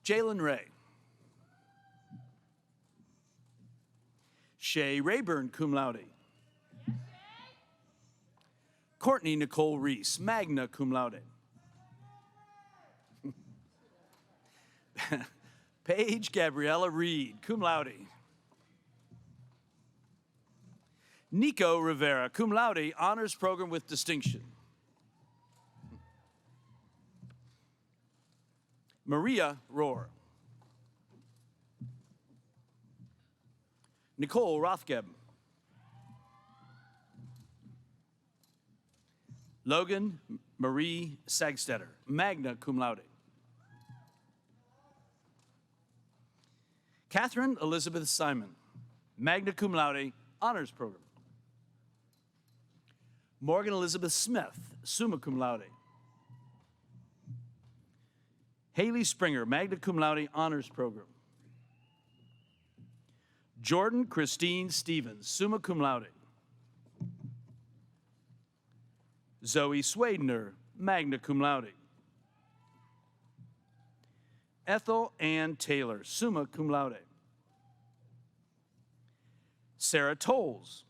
[SPEAKER 6] Jalen Ray. Shay Rayburn, cum laude. Courtney Nicole Reese, magna cum laude. Paige Gabriella Reed, cum laude. Nico Rivera, cum laude, honors program with distinction. Maria Rohr. Nicole Rothgeb. Logan Marie Sagstetter, magna cum laude. Catherine Elizabeth Simon, magna cum laude, honors program. Morgan Elizabeth Smith, summa cum laude. Haley Springer, magna cum laude, honors program. Jordan Christine Stevens, summa cum laude. Zoe Swadener, magna cum laude. Ethel Ann Taylor, summa cum laude. Sarah Tolles.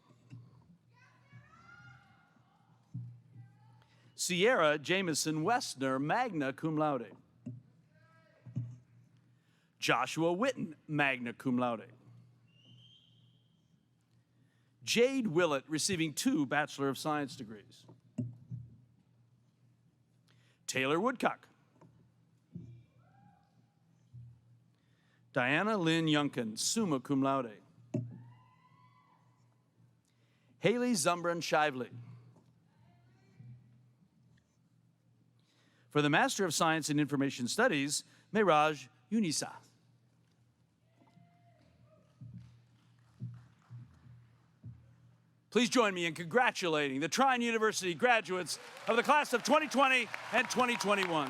[SPEAKER 6] Sierra Jameson Westner, magna cum laude. Joshua Witten, magna cum laude. Jade Willett, receiving 2 Bachelor of Science degrees. Taylor Woodcock. Diana Lynn Yunkin, summa cum laude. Haley Zumbran Shively. For the Master of Science in Information Studies, Mehraj Unisa. Please join me in congratulating the Trine University graduates of the class of 2020 and 2021.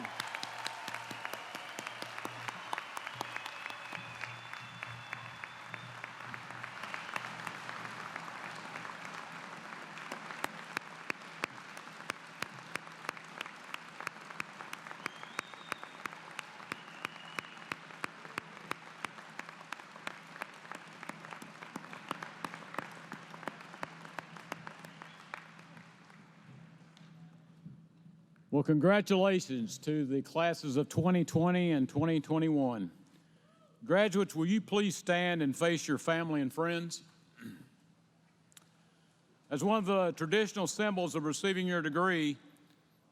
[SPEAKER 1] Well, congratulations to the classes of 2020 and 2021. Graduates, will you please stand and face your family and friends? As one of the traditional symbols of receiving your degree,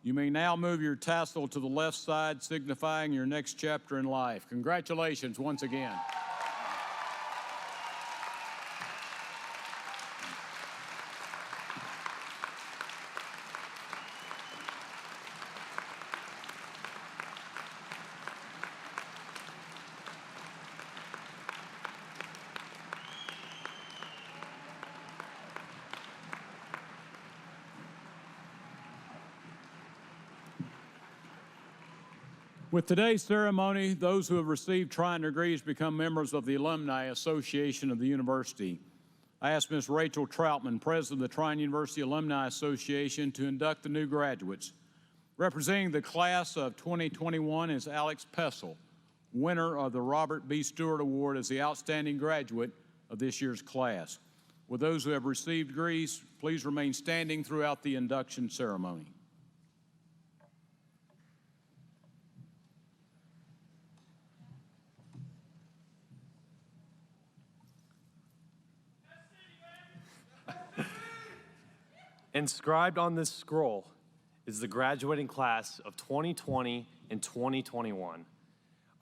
[SPEAKER 1] you may now move your tassel to the left side, signifying your next chapter in life. Congratulations once again. With today's ceremony, those who have received Trine degrees become members of the Alumni Association of the university. I ask Ms. Rachel Troutman, President of the Trine University Alumni Association, to induct the new graduates. Representing the class of 2021 is Alex Pessel, winner of the Robert B. Stewart Award as the outstanding graduate of this year's class. With those who have received degrees, please remain standing throughout the induction ceremony.
[SPEAKER 7] Inscribed on this scroll is the graduating class of 2020 and 2021.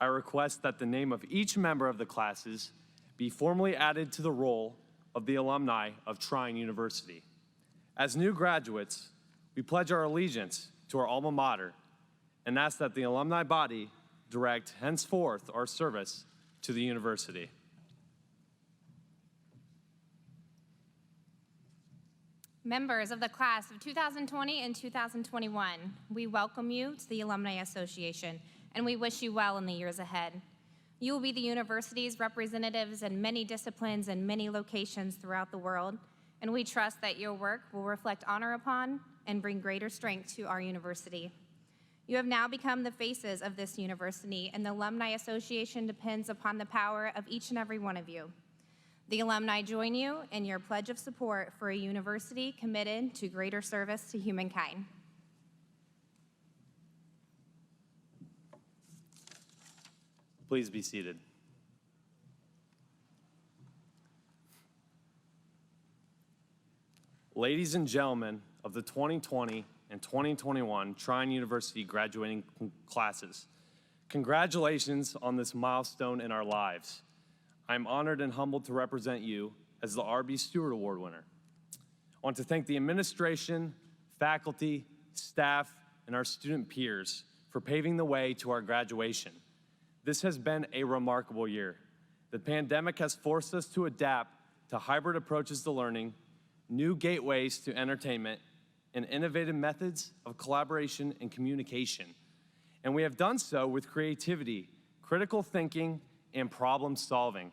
[SPEAKER 7] I request that the name of each member of the classes be formally added to the roll of the alumni of Trine University. As new graduates, we pledge our allegiance to our alma mater and ask that the alumni body direct henceforth our service to the university.
[SPEAKER 8] Members of the class of 2020 and 2021, we welcome you to the Alumni Association, and we wish you well in the years ahead. You will be the university's representatives in many disciplines and many locations throughout the world, and we trust that your work will reflect honor upon and bring greater strength to our university. You have now become the faces of this university, and the Alumni Association depends upon the power of each and every one of you. The alumni join you in your pledge of support for a university committed to greater service to humankind.
[SPEAKER 7] Please be seated. Ladies and gentlemen of the 2020 and 2021 Trine University graduating classes, congratulations on this milestone in our lives. I'm honored and humbled to represent you as the R.B. Stewart Award winner. I want to thank the administration, faculty, staff, and our student peers for paving the way to our graduation. This has been a remarkable year. The pandemic has forced us to adapt to hybrid approaches to learning, new gateways to entertainment, and innovative methods of collaboration and communication. And we have done so with creativity, critical thinking, and problem solving.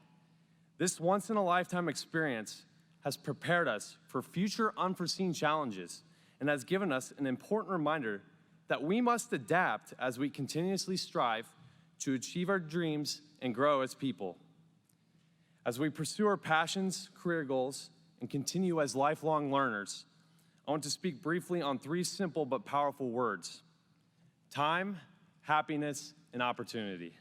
[SPEAKER 7] This once-in-a-lifetime experience has prepared us for future unforeseen challenges and has given us an important reminder that we must adapt as we continuously strive to achieve our dreams and grow as people. As we pursue our passions, career goals, and continue as lifelong learners, I want to speak briefly on three simple but powerful words: time, happiness, and opportunity.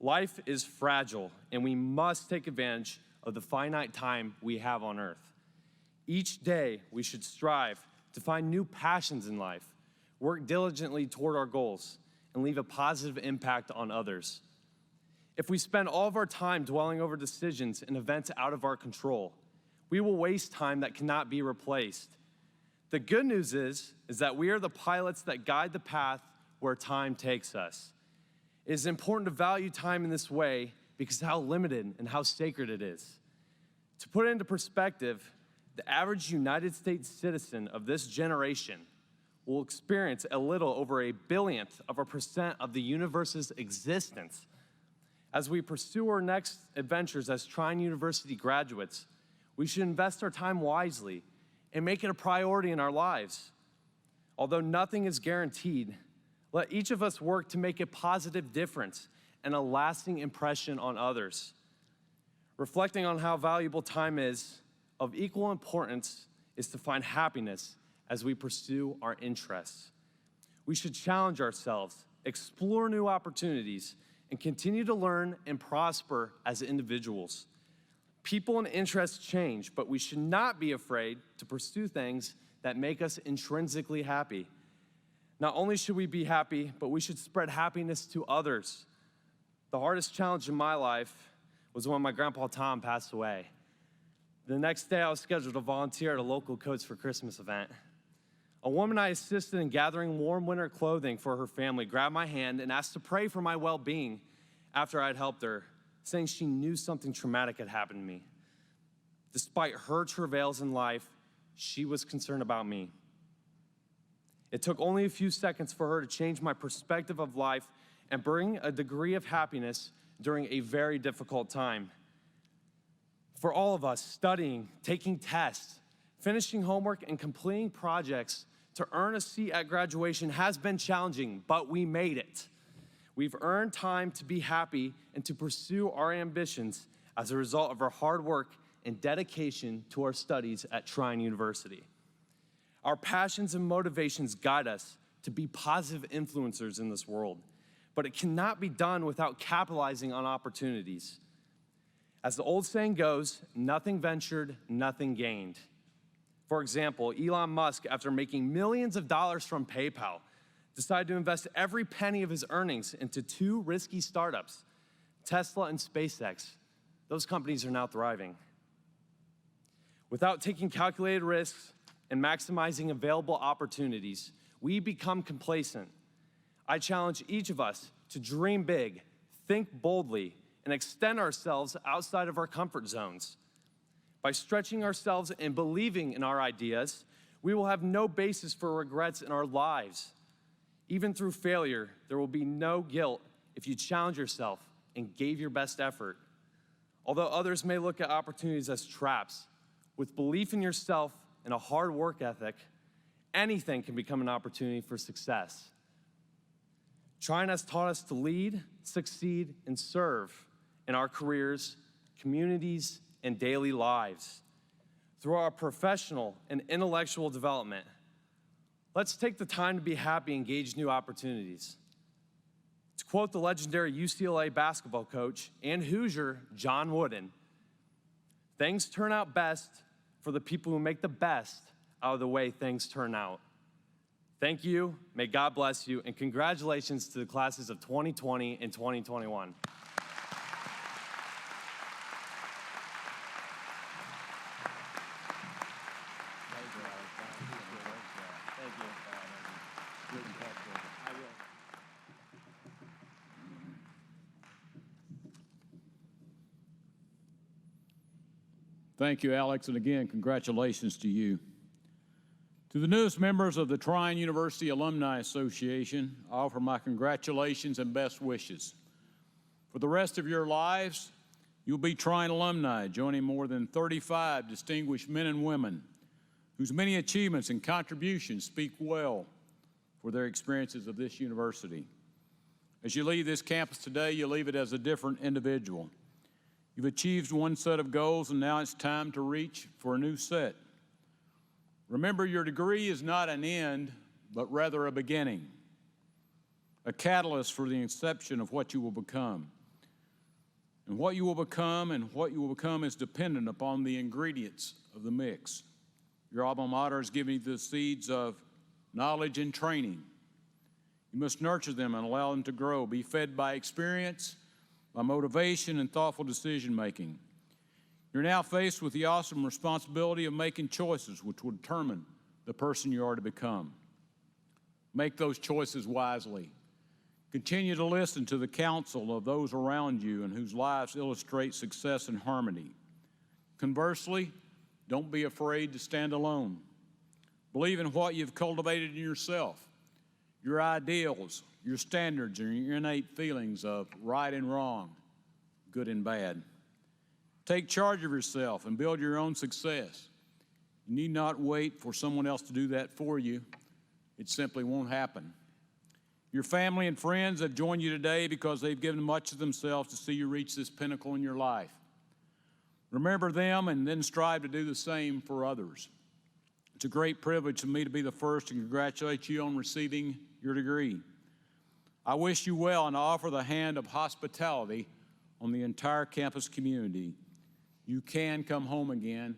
[SPEAKER 7] Life is fragile, and we must take advantage of the finite time we have on earth. Each day, we should strive to find new passions in life, work diligently toward our goals, and leave a positive impact on others. If we spend all of our time dwelling over decisions and events out of our control, we will waste time that cannot be replaced. The good news is that we are the pilots that guide the path where time takes us. It is important to value time in this way because of how limited and how sacred it is. To put it into perspective, the average United States citizen of this generation will experience a little over 1/1000% of the universe's existence. As we pursue our next adventures as Trine University graduates, we should invest our time wisely and make it a priority in our lives. Although nothing is guaranteed, let each of us work to make a positive difference and a lasting impression on others. Reflecting on how valuable time is, of equal importance is to find happiness as we pursue our interests. We should challenge ourselves, explore new opportunities, and continue to learn and prosper as individuals. People and interests change, but we should not be afraid to pursue things that make us intrinsically happy. Not only should we be happy, but we should spread happiness to others. The hardest challenge in my life was when my grandpa Tom passed away. The next day, I was scheduled to volunteer at a local Coats for Christmas event. A woman I assisted in gathering warm winter clothing for her family grabbed my hand and asked to pray for my well-being after I'd helped her, saying she knew something traumatic had happened to me. Despite her travails in life, she was concerned about me. It took only a few seconds for her to change my perspective of life and bring a degree of happiness during a very difficult time. For all of us, studying, taking tests, finishing homework, and completing projects to earn a seat at graduation has been challenging, but we made it. We've earned time to be happy and to pursue our ambitions as a result of our hard work and dedication to our studies at Trine University. Our passions and motivations guide us to be positive influencers in this world, but it cannot be done without capitalizing on opportunities. As the old saying goes, nothing ventured, nothing gained. For example, Elon Musk, after making millions of dollars from PayPal, decided to invest every penny of his earnings into two risky startups, Tesla and SpaceX. Those companies are now thriving. Without taking calculated risks and maximizing available opportunities, we become complacent. I challenge each of us to dream big, think boldly, and extend ourselves outside of our comfort zones. By stretching ourselves and believing in our ideas, we will have no basis for regrets in our lives. Even through failure, there will be no guilt if you challenge yourself and gave your best effort. Although others may look at opportunities as traps, with belief in yourself and a hard work ethic, anything can become an opportunity for success. Trine has taught us to lead, succeed, and serve in our careers, communities, and daily lives. Through our professional and intellectual development, let's take the time to be happy and engage new opportunities. To quote the legendary UCLA basketball coach and Hoosier John Wooden, things turn out best for the people who make the best out of the way things turn out. Thank you, may God bless you, and congratulations to the classes of 2020 and 2021.
[SPEAKER 1] Thank you, Alex, and again, congratulations to you. To the newest members of the Trine University Alumni Association, I offer my congratulations and best wishes. For the rest of your lives, you'll be Trine alumni, joining more than 35 distinguished men and women whose many achievements and contributions speak well for their experiences of this university. As you leave this campus today, you leave it as a different individual. You've achieved one set of goals, and now it's time to reach for a new set. Remember, your degree is not an end, but rather a beginning, a catalyst for the inception of what you will become. And what you will become is dependent upon the ingredients of the mix. Your alma mater is giving you the seeds of knowledge and training. You must nurture them and allow them to grow, be fed by experience, by motivation and thoughtful decision-making. You're now faced with the awesome responsibility of making choices which will determine the person you are to become. Make those choices wisely. Continue to listen to the counsel of those around you and whose lives illustrate success and harmony. Conversely, don't be afraid to stand alone. Believe in what you've cultivated in yourself, your ideals, your standards, and your innate feelings of right and wrong, good and bad. Take charge of yourself and build your own success. You need not wait for someone else to do that for you. It simply won't happen. Your family and friends have joined you today because they've given much of themselves to see you reach this pinnacle in your life. Remember them and then strive to do the same for others. It's a great privilege for me to be the first to congratulate you on receiving your degree. I wish you well and I offer the hand of hospitality on the entire campus community. You can come home again,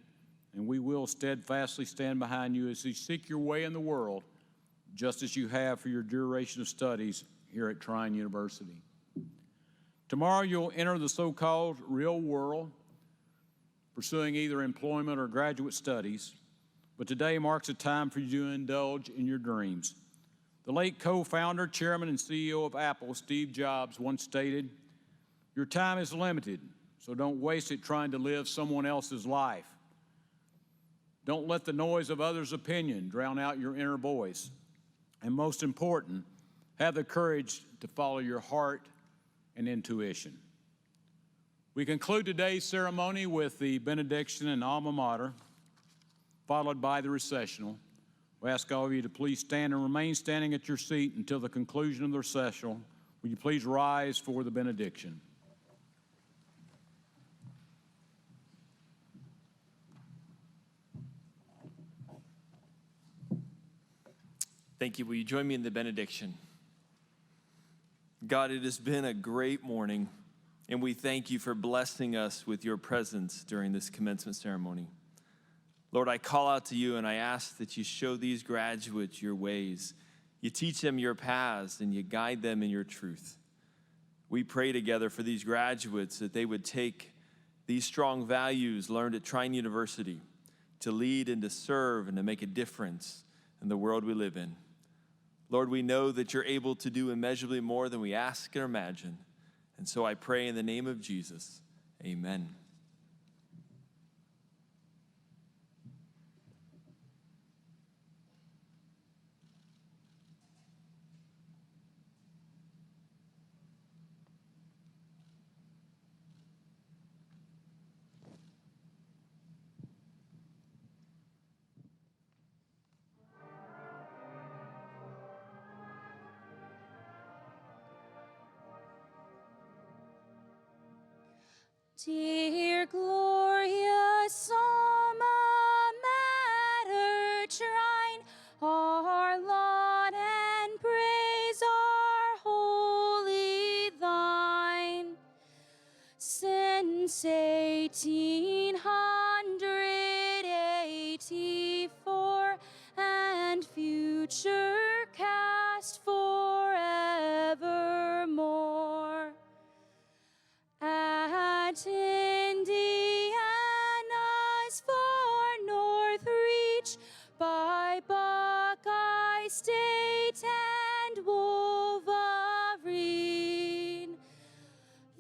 [SPEAKER 1] and we will steadfastly stand behind you as you seek your way in the world, just as you have for your duration of studies here at Trine University. Tomorrow you'll enter the so-called real world, pursuing either employment or graduate studies, but today marks a time for you to indulge in your dreams. The late co-founder, chairman, and CEO of Apple, Steve Jobs, once stated, "Your time is limited, so don't waste it trying to live someone else's life. Don't let the noise of others' opinion drown out your inner voice. And most important, Have the courage to follow your heart and intuition. We conclude today's ceremony with the benediction and alma mater, followed by the recessional. We ask all of you to please stand and remain standing at your seat until the conclusion of the recessional. Will you please rise for the benediction?
[SPEAKER 2] Thank you. Will you join me in the benediction? God, it has been a great morning, and we thank you for blessing us with your presence during this commencement ceremony. Lord, I call out to you and I ask that you show these graduates your ways. You teach them your paths and you guide them in your truth. We pray together for these graduates that they would take these strong values learned at Trine University to lead and to serve and to make a difference in the world we live in. Lord, we know that you're able to do immeasurably more than we ask or imagine. And so I pray in the name of Jesus, amen.
[SPEAKER 3] Dear glorious alma mater, Trine, our laud and praise are wholly thine. Since 1884 and future cast forevermore. At Indiana's far north reach, by Buckeye State and Wolverine,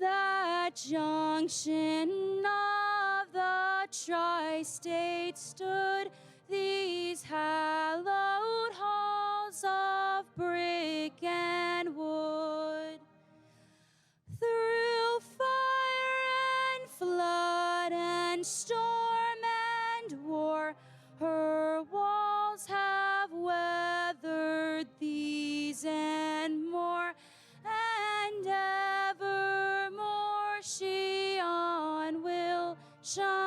[SPEAKER 3] that junction of the tri-state stood these hallowed halls of brick and wood. Through fire and flood and storm and war, her walls have weathered these and more, and evermore she on will shine.